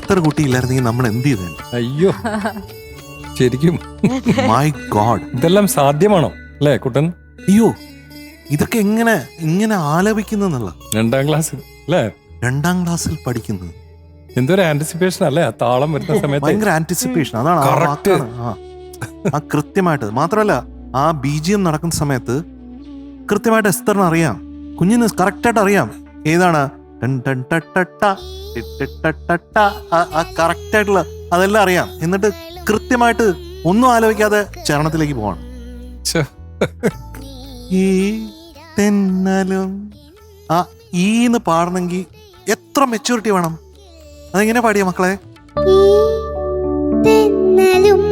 എസ്തർ കുട്ടി ഇല്ലായിരുന്നെങ്കിൽ നമ്മൾ എന്ത് ചെയ്തേ? അയ്യോ ശരിക്കും മൈ ഗോഡ്, ഇതെല്ലാം സാധ്യമാണോ അല്ലേ കുട്ടൻ? അയ്യോ ഇതൊക്കെ ഇങ്ങനെ ആലപിക്കുന്നുള്ള 2ാം ക്ലാസ് അല്ലേ? 2ാം ക്ലാസ്സിൽ പഠിക്കുന്നത് എന്തൊരു ആന്റിസിപ്പേഷൻ അല്ലേ ആ താളം വരുന്ന സമയത്ത്. ഭയങ്കര ആന്റിസിപ്പേഷൻ. അതാണ് ആ Correct. വാക്കാണ്. ആ കൃത്യമായിട്ട് മാത്രമല്ല ആ BGM നടക്കുന്ന സമയത്ത് കൃത്യമായിട്ട് എസ്തറിന് അറിയാം, കുഞ്ഞിന് കറക്റ്റായിട്ട് അറിയാം ഏതാണ് കറക്റ്റായിട്ടുള്ള അതെല്ലാം അറിയാം. എന്നിട്ട് കൃത്യമായിട്ട് ഒന്നും ആലോചിക്കാതെ ചരണത്തിലേക്ക് പോവാണ്. ഛെ. ഈ തെന്നലും ആ ഈന്ന് പാടണമെങ്കിൽ എത്ര മെച്ചൂരിറ്റി വേണം? അതെങ്ങനെ പാടിയ മക്കളെ? തെന്നലും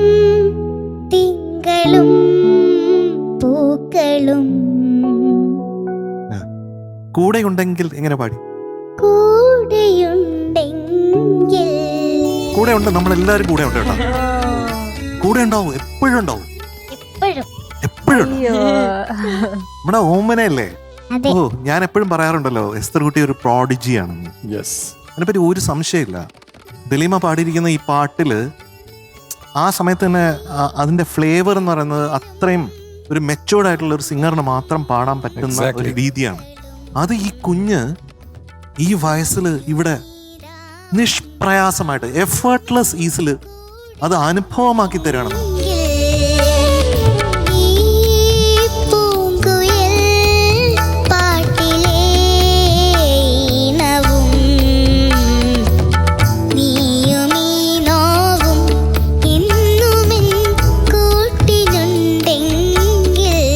തിങ്കളും പൂക്കളും കൂടെ ഉണ്ടെങ്കിൽ എങ്ങനെ പാടി? കൂടെയുണ്ടെങ്കിൽ കൂടെ ഉണ്ട്, നമ്മളെല്ലാരും കൂടെ ഉണ്ട് കേട്ടോ. കൂടെ ഉണ്ടാവും, എപ്പോഴും ഉണ്ടാവും, എപ്പോഴും എപ്പോഴും. നമ്മുടെ ഓമനയല്ലേ? അതെ. ഓ ഞാൻ എപ്പോഴും പറയാറുണ്ടല്ലോ എസ്തർ കുട്ടി ഒരു പ്രോഡിജി ആണെന്ന്. യെസ്, അതിനെപ്പറ്റി ഒരു സംശയമില്ല. ദലീമ പാടിയിരിക്കുന്ന ഈ പാട്ടില് ആ സമയത്ത് തന്നെ അതിന്റെ ഫ്ലേവർ എന്ന് പറയുന്നത് അത്രയും ഒരു മെച്ചോർഡ് ആയിട്ടുള്ള ഒരു സിംഗറിന് മാത്രം പാടാൻ പറ്റുന്ന ഒരു രീതിയാണ് അത്. ഈ കുഞ്ഞ് ഈ വയസ്സിൽ ഇവിടെ നിഷ്പ്രയാസമായിട്ട് എഫേർട്ട്ലെസ് ഈസില് അത് അനുഭവമാക്കി തരാണ്.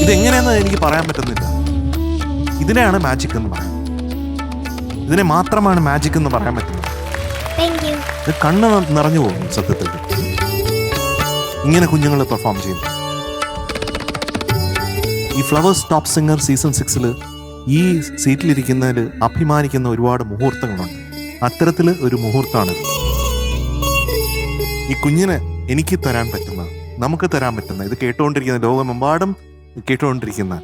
ഇതെങ്ങനെയാന്ന് എനിക്ക് പറയാൻ പറ്റുന്നില്ല. ഇതിനെയാണ് മാജിക് എന്ന് പറയാം. ഇതിനെ മാത്രമാണ് മാജിക് എന്ന് പറയാൻ പറ്റുന്നത്. ഇത് കണ്ണ് നിറഞ്ഞു പോകും സത്യത്തിൽ ഇങ്ങനെ കുഞ്ഞുങ്ങൾ പെർഫോം ചെയ്യുന്നു. ഈ ഫ്ലവേഴ്സ് ടോപ്പ് സിംഗർ സീസൺ 6 ഈ സീറ്റിലിരിക്കുന്നതിൽ അഭിമാനിക്കുന്ന ഒരുപാട് മുഹൂർത്തങ്ങളുണ്ട്. അത്തരത്തില് ഒരു മുഹൂർത്തമാണ് ഈ കുഞ്ഞിന് എനിക്ക് തരാൻ പറ്റുന്ന, നമുക്ക് തരാൻ പറ്റുന്ന, ഇത് കേട്ടുകൊണ്ടിരിക്കുന്ന ലോകമെമ്പാടും കേട്ടുകൊണ്ടിരിക്കുന്ന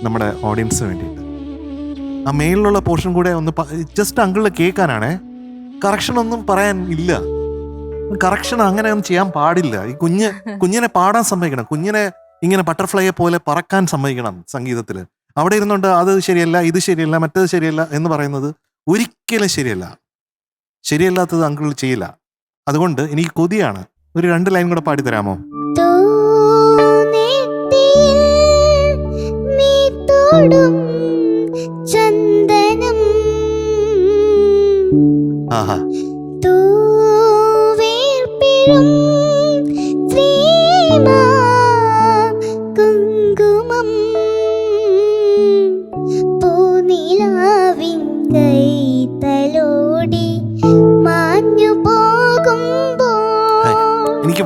നമ്മുടെ ഓഡിയൻസിന് വേണ്ടിയിട്ട് ആ മേലിലുള്ള പോർഷൻ കൂടെ ഒന്ന് ജസ്റ്റ് അങ്കിളിൽ കേൾക്കാനാണേ. കറക്ഷൻ ഒന്നും പറയാൻ ഇല്ല. കറക്ഷൻ അങ്ങനെ ഒന്നും ചെയ്യാൻ പാടില്ല. ഈ കുഞ്ഞിനെ പാടാൻ സമ്മതിക്കണം. കുഞ്ഞിനെ ഇങ്ങനെ ബട്ടർഫ്ലൈയെ പോലെ പറക്കാൻ സമ്മതിക്കണം സംഗീതത്തില്. അവിടെ ഇരുന്നുകൊണ്ട് അത് ശരിയല്ല, ഇത് ശരിയല്ല, മറ്റേത് ശരിയല്ല എന്ന് പറയുന്നത് ഒരിക്കലും ശരിയല്ല. ശരിയല്ലാത്തത് അങ്കിൾ ചെയ്യില്ല. അതുകൊണ്ട് എനിക്ക് കൊതിയാണ്. ഒരു 2 ലൈൻ കൂടെ പാടിത്തരാമോ? ചന്ദനം ആഹാ കുങ്കുമം പൂനിലാവിൻ കൈതലോടി മാഞ്ഞു പോകുമ്പോ എനിക്ക്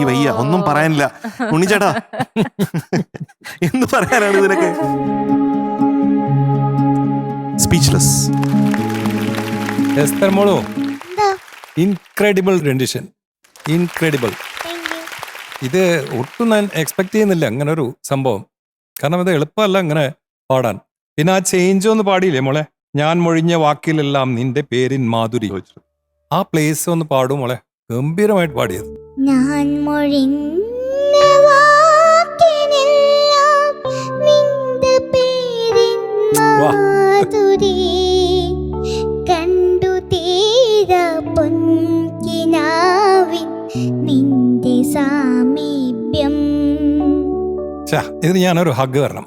വയ്യ ഒന്നും പറയാനില്ല. ഉണ്ണിച്ചേട്ടാ എന്ത് പറയാനാണ് ഇതിനൊക്കെ? സ്പീച്ച്ലെസ്. എസ്തർ മോളോ, ഇൻക്രെഡിബിൾ റെൻഡിഷൻ, ഇൻക്രെഡിബിൾ. ഇത് ഒട്ടും ഞാൻ എക്സ്പെക്ട് ചെയ്യുന്നില്ല അങ്ങനെ ഒരു സംഭവം. കാരണം ഇത് എളുപ്പമല്ല ഇങ്ങനെ പാടാൻ. പിന്നെ ആ ചേഞ്ച് ഒന്ന് പാടിയില്ലേ മോളെ? ഞാൻ മൊഴിഞ്ഞ വാക്കിലെല്ലാം നിന്റെ പേരിൻ മാധുരി. ആ പ്ലേസ് ഒന്ന് പാടും മോളെ. ഗംഭീരമായിട്ട് പാടിയത്. ഞാൻ മൊഴിഞ്ഞ വാക്കിനെല്ലാം നിന്റെ പേരിൻ മാധുരി കണ്ടു തീര പൊൻകിനാവിൻ നിന്റെ സാമീപ്യം. ഇതിന് ഞാനൊരു ഹഗ് വരണം.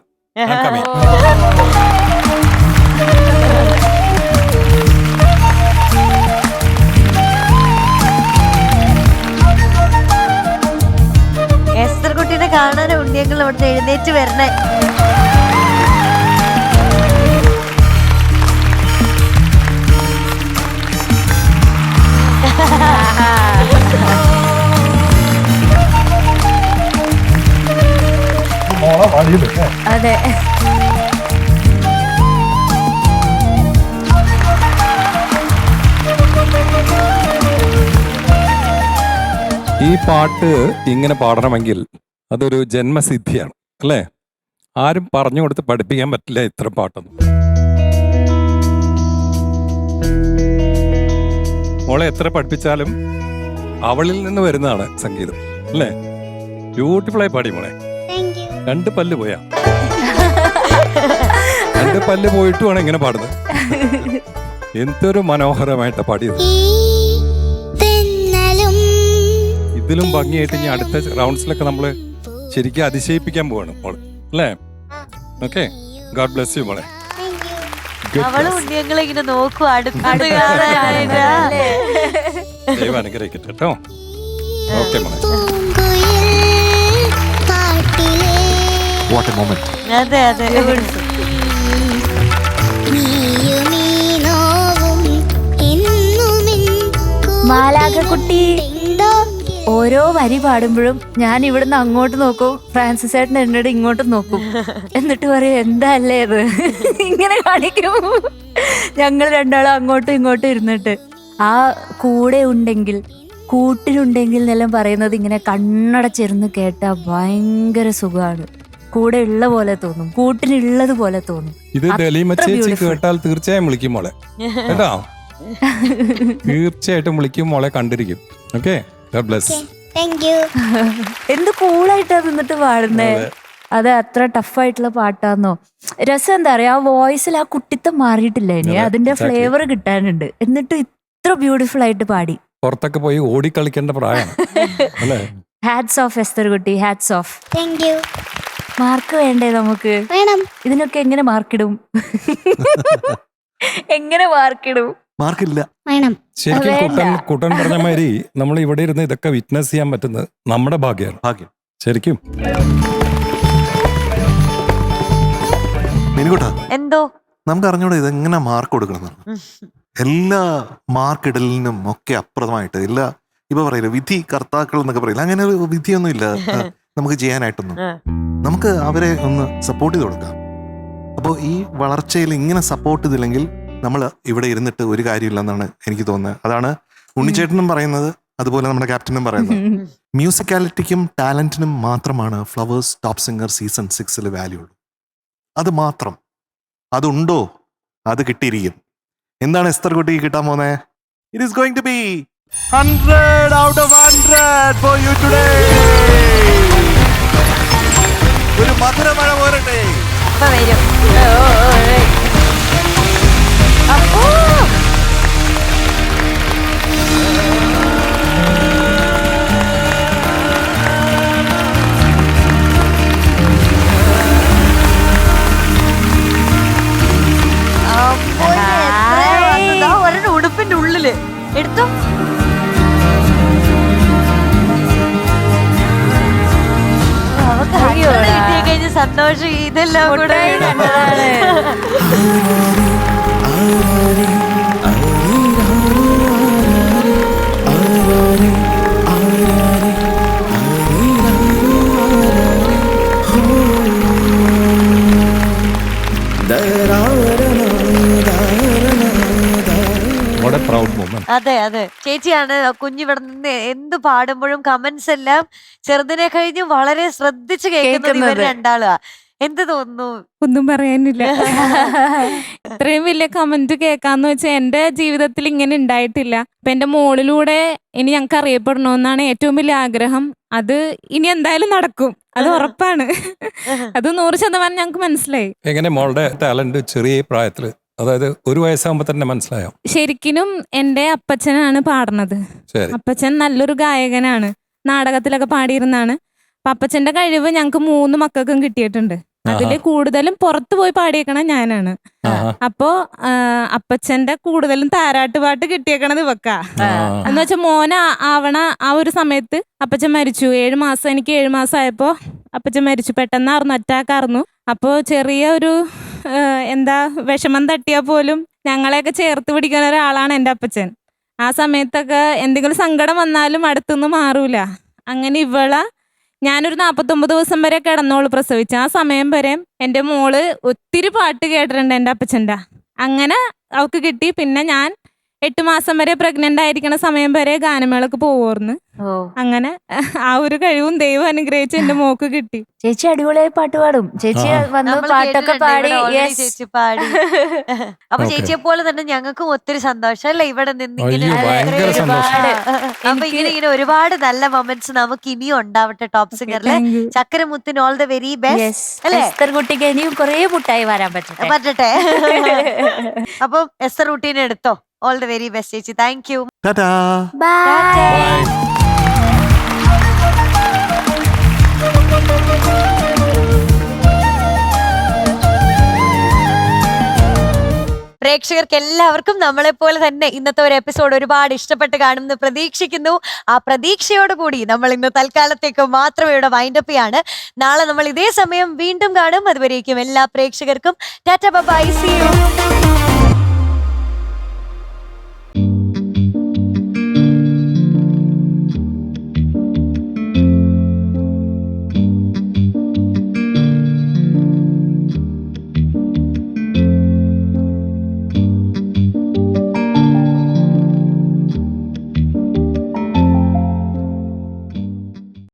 എസ്തർ കുട്ടീനെ കാണാൻ ഉണ്ണിയങ്ങൾ ഇവിടുന്ന് എഴുന്നേറ്റ് വരണേ. അതെ. ഈ പാട്ട് ഇങ്ങനെ പാടണമെങ്കിൽ അതൊരു ജന്മസിദ്ധിയാണ് അല്ലേ? ആരും പറഞ്ഞു കൊടുത്ത് പഠിപ്പിക്കാൻ പറ്റില്ല ഇത്ര പാട്ടൊന്നും. മോളെ എത്ര പഠിപ്പിച്ചാലും അവളിൽ നിന്ന് വരുന്നതാണ് സംഗീതം അല്ലേ? ബ്യൂട്ടിഫുൾ ആയി പാടി മോളെ. 2 പല്ല് പോയാ 2 പല്ല് പോയിട്ടുമാണ് ഇങ്ങനെ പാടുന്നത്. എന്തൊരു മനോഹരമായിട്ട് പാടിയത്. ഇതിലും ഭംഗിയായിട്ട് ഇനി അടുത്ത റൗണ്ട്സിലൊക്കെ നമ്മള് ശരിക്കും അതിശയിപ്പിക്കാൻ പോവാണ് മോള് അല്ലേ? ഓക്കെ, ഗോഡ് ബ്ലെസ് യു മോളെ. അവള് ഉണ്ണിയങ്ങളെ ഇങ്ങനെ നോക്കും അടുത്ത് കാണാനായിട്ട്. ദൈവം അനുഗ്രഹിക്കട്ടെ കേട്ടോ. ഓക്കെ മോളെ. What A moment. അതെ അതെ. മാലാഖക്കുട്ടി ഓരോ വരി പാടുമ്പോഴും ഞാൻ ഇവിടുന്ന് അങ്ങോട്ട് നോക്കും, ഫ്രാൻസിസ് ചേട്ടൻ എന്നോട് ഇങ്ങോട്ട് നോക്കും, എന്നിട്ട് പറയും എന്താ അല്ലേ ഇത് ഇങ്ങനെ കാണിക്കും. ഞങ്ങൾ രണ്ടാളും അങ്ങോട്ടും ഇങ്ങോട്ടും ഇരുന്നിട്ട് ആ കൂടെ ഉണ്ടെങ്കിൽ കൂട്ടിനുണ്ടെങ്കിൽ എന്നെല്ലാം പറയുന്നത് ഇങ്ങനെ കണ്ണടച്ചിരുന്ന് കേട്ടാ ഭയങ്കര സുഖമാണ്. കൂടെ ഉള്ള പോലെ തോന്നും, കൂട്ടിനുള്ളത് പോലെ തോന്നും. ഇത് ദലീമ ചേച്ചി കേട്ടാൽ തീർച്ചയായും വിളിക്കും മോളെ കേട്ടോ. തീർച്ചയായിട്ടും വിളിക്കും മോളെ, കണ്ടിരിക്കും. Okay, god bless. എന്ത് കൂളായിട്ടാ നിന്നിട്ട് പാടുന്നേ. അത് അത്ര ടഫായിട്ടുള്ള പാട്ടാന്നോ. രസം എന്താ പറയാ, ആ വോയിസിൽ ആ കുട്ടിത്തം മാറിയിട്ടില്ല, ഇനി അതിന്റെ ഫ്ലേവർ കിട്ടാനുണ്ട്. എന്നിട്ട് ഇത്ര ബ്യൂട്ടിഫുൾ ആയിട്ട് പാടി. പുറത്തൊക്കെ പോയി ഓടിക്കളിക്കേണ്ട പ്രായമാണ്. ഹാറ്റ്സ് ഓഫ് എസ്തർ കുട്ടി, ഹാറ്റ്സ് ഓഫ്. മാർക്ക് വേണ്ടേ നമുക്ക്? ഇതിനൊക്കെ എങ്ങനെ മാർക്കിടും? എങ്ങനെ മാർക്കിടും? മാർക്കില്ല. ശരിക്കും കുട്ടൻ പറഞ്ഞ മാതിരി നമ്മൾ ഇവിടെ ഇരുന്ന് ഇതൊക്കെ വിറ്റ്നസ് ചെയ്യാൻ പറ്റുന്നത് നമ്മുടെ ഭാഗ്യമാണ്. ഭാഗ്യം ശരിക്കും. മിനികൂട്ടാ, എന്തോ നമുക്ക് അറിഞ്ഞൂടെ ഇതെങ്ങനെ മാർക്ക് കൊടുക്കണം? എല്ലാ മാർക്ക് ഇടലിനും ഒക്കെ അപ്പുറമായിട്ട് എല്ലാ ഇപ്പൊ പറയില്ല വിധി കർത്താക്കൾ എന്നൊക്കെ പറയില്ല, അങ്ങനെ ഒരു വിധിയൊന്നും ഇല്ല നമുക്ക് ചെയ്യാനായിട്ടൊന്നും. നമുക്ക് അവരെ ഒന്ന് സപ്പോർട്ട് ചെയ്ത് കൊടുക്കാം. അപ്പോൾ ഈ വളർച്ചയിൽ ഇങ്ങനെ സപ്പോർട്ട് ചെയ്തില്ലെങ്കിൽ നമ്മൾ ഇവിടെ ഇരുന്നിട്ട് ഒരു കാര്യമില്ലെന്നാണ് എനിക്ക് തോന്നുന്നത്. അതാണ് ഉണ്ണിച്ചേട്ടനും പറയുന്നത്, അതുപോലെ നമ്മുടെ ക്യാപ്റ്റനും പറയുന്നത്. മ്യൂസിക്കാലിറ്റിക്കും ടാലന്റിനും മാത്രമാണ് flowers top singer season 6 value ഉള്ളൂ. അത് മാത്രം. അതുണ്ടോ? അത് കിട്ടിയിരിക്കും. എന്താണ് എസ്തർ കുട്ടിക്ക് കിട്ടാൻ പോകുന്നത്? It is going to be 100 out of 100 for you today. ഒരു മധുരമഴ പോരട്ടെ. വരും. ഒരെണ്ണം ഉടുപ്പിന്റെ ഉള്ളില് എടുത്തോ. അവക്ക് കിട്ടിയ കഴിഞ്ഞ സന്തോഷം ഇതെല്ലാം കൂടെ. അതെ അതെ, ചേച്ചിയാണ് കുഞ്ഞിവിടെ നിന്ന് എന്ത് പാടുമ്പോഴും കമന്റ്സ് എല്ലാം ചെറുതിനെ കഴിഞ്ഞ് വളരെ ശ്രദ്ധിച്ച് കേൾക്കുന്നത് ഇവർ രണ്ടാളാ. എന്ത് തോന്നുന്നു? ഒന്നും പറയാനില്ല. ഇത്രയും വലിയ കമന്റ് കേൾക്കാന്ന് വെച്ചാൽ എന്റെ ജീവിതത്തിൽ ഇങ്ങനെ ഉണ്ടായിട്ടില്ല. അപ്പൊ എന്റെ മോളിലൂടെ ഇനി ഞങ്ങൾക്ക് അറിയപ്പെടണമെന്നാണ് ഏറ്റവും വലിയ ആഗ്രഹം. അത് ഇനി എന്തായാലും നടക്കും, അത് ഉറപ്പാണ്. അത് 100% ഞങ്ങൾക്ക് മനസ്സിലായി. എങ്ങനെ മോളുടെ ടാലന്റ് ചെറിയ പ്രായത്തില്, അതായത് 1 വയസ്സാകുമ്പോ തന്നെ മനസ്സിലായോ? ശരിക്കും എന്റെ അപ്പച്ചനാണ് പാടുന്നത്. അപ്പച്ചൻ നല്ലൊരു ഗായകനാണ്, നാടകത്തിലൊക്കെ പാടിയിരുന്നാണ്. അപ്പൊ അപ്പച്ചന്റെ കഴിവ് ഞങ്ങക്ക് 3 മക്കൾക്കും കിട്ടിയിട്ടുണ്ട്. അതില് കൂടുതലും പുറത്തു പോയി പാടിയേക്കണ ഞാനാണ്. അപ്പോ അപ്പച്ചന്റെ കൂടുതലും താരാട്ട് പാട്ട് കിട്ടിയേക്കണത് ഇവക്കാ. എന്ന് വെച്ചാൽ മോന ആവണ ആ ഒരു സമയത്ത് അപ്പച്ചൻ മരിച്ചു. 7 മാസം, എനിക്ക് 7 മാസം ആയപ്പോ അപ്പച്ചൻ മരിച്ചു. പെട്ടെന്നായിരുന്നു, അറ്റാക്കായിരുന്നു. അപ്പോ ചെറിയ ഒരു എന്താ വിഷമം തട്ടിയാൽ പോലും ഞങ്ങളെയൊക്കെ ചേർത്ത് പിടിക്കുന്ന ഒരാളാണ് എൻ്റെ അപ്പച്ചൻ. ആ സമയത്തൊക്കെ എന്തെങ്കിലും സങ്കടം വന്നാലും അടുത്തുനിന്ന് മാറൂല. അങ്ങനെ ഇവളെ ഞാനൊരു 49 ദിവസം വരെ കിടന്നോള് പ്രസവിച്ച ആ സമയം വരെ എൻ്റെ മോള് ഒത്തിരി പാട്ട് കേട്ടിട്ടുണ്ട് എൻ്റെ അപ്പച്ചൻ്റെ. അങ്ങനെ അവൾക്ക് കിട്ടി. പിന്നെ ഞാൻ 8 മാസം വരെ പ്രഗ്നന്റ് ആയിരിക്കണ സമയം വരെ ഗാനമേളക്ക് പോവാർന്ന്. അങ്ങനെ ആ ഒരു കഴിവും ദൈവം അനുഗ്രഹിച്ച് എന്റെ മോക്ക് കിട്ടി. ചേച്ചി അടിപൊളിയായി പാട്ട് പാടും. ചേച്ചി വന്ന് നമ്മള് പാട്ടൊക്കെ കേട്ടിട്ടുണ്ട് പാടി. ഇവിടെ already yes. ചേച്ചി പാടി. അപ്പൊ ചേച്ചിയെ പോലെ തന്നെ ഞങ്ങൾക്കും ഒത്തിരി സന്തോഷം അല്ലേ ഇവിടെ നിന്ന് ഇങ്ങനെ അയ്യോ, ഭയങ്കര സന്തോഷം. അപ്പൊ ഇങ്ങനെ ഒരുപാട് നല്ല മൊമെന്റ്സ് നമുക്ക് ഇനിയും ഉണ്ടാവട്ടെ ടോപ്പ് സിംഗറിലെ. ചക്കരമുത്തിന് all the very Yes. Best അല്ലേ? എസ്തർ കുട്ടിക്ക് ഇനിയും കുറേ മുട്ടായി വരാൻ പറ്റട്ടെ. പറ്റട്ടെ. അപ്പൊ എസ്തർ റൂട്ടീനെ എടുത്തോ. ഓൾ ദ വെരി ബെസ്റ്റ് ചേച്ചി. Thank you. ടാറ്റാ. ബൈ. പ്രേക്ഷകർക്ക് എല്ലാവർക്കും നമ്മളെ പോലെ തന്നെ ഇന്നത്തെ ഒരു എപ്പിസോഡ് ഒരുപാട് ഇഷ്ടപ്പെട്ട് കാണുമെന്ന് പ്രതീക്ഷിക്കുന്നു. ആ പ്രതീക്ഷയോടുകൂടി നമ്മൾ ഇന്ന് തൽക്കാലത്തേക്ക് മാത്രമേ ഇവിടെ വൈൻഡപ്പ് ചെയ്യാണ്. നാളെ നമ്മൾ ഇതേ സമയം വീണ്ടും കാണും. അതുവരേക്കും എല്ലാ പ്രേക്ഷകർക്കും ടാറ്റ ബൈ, സീ യു.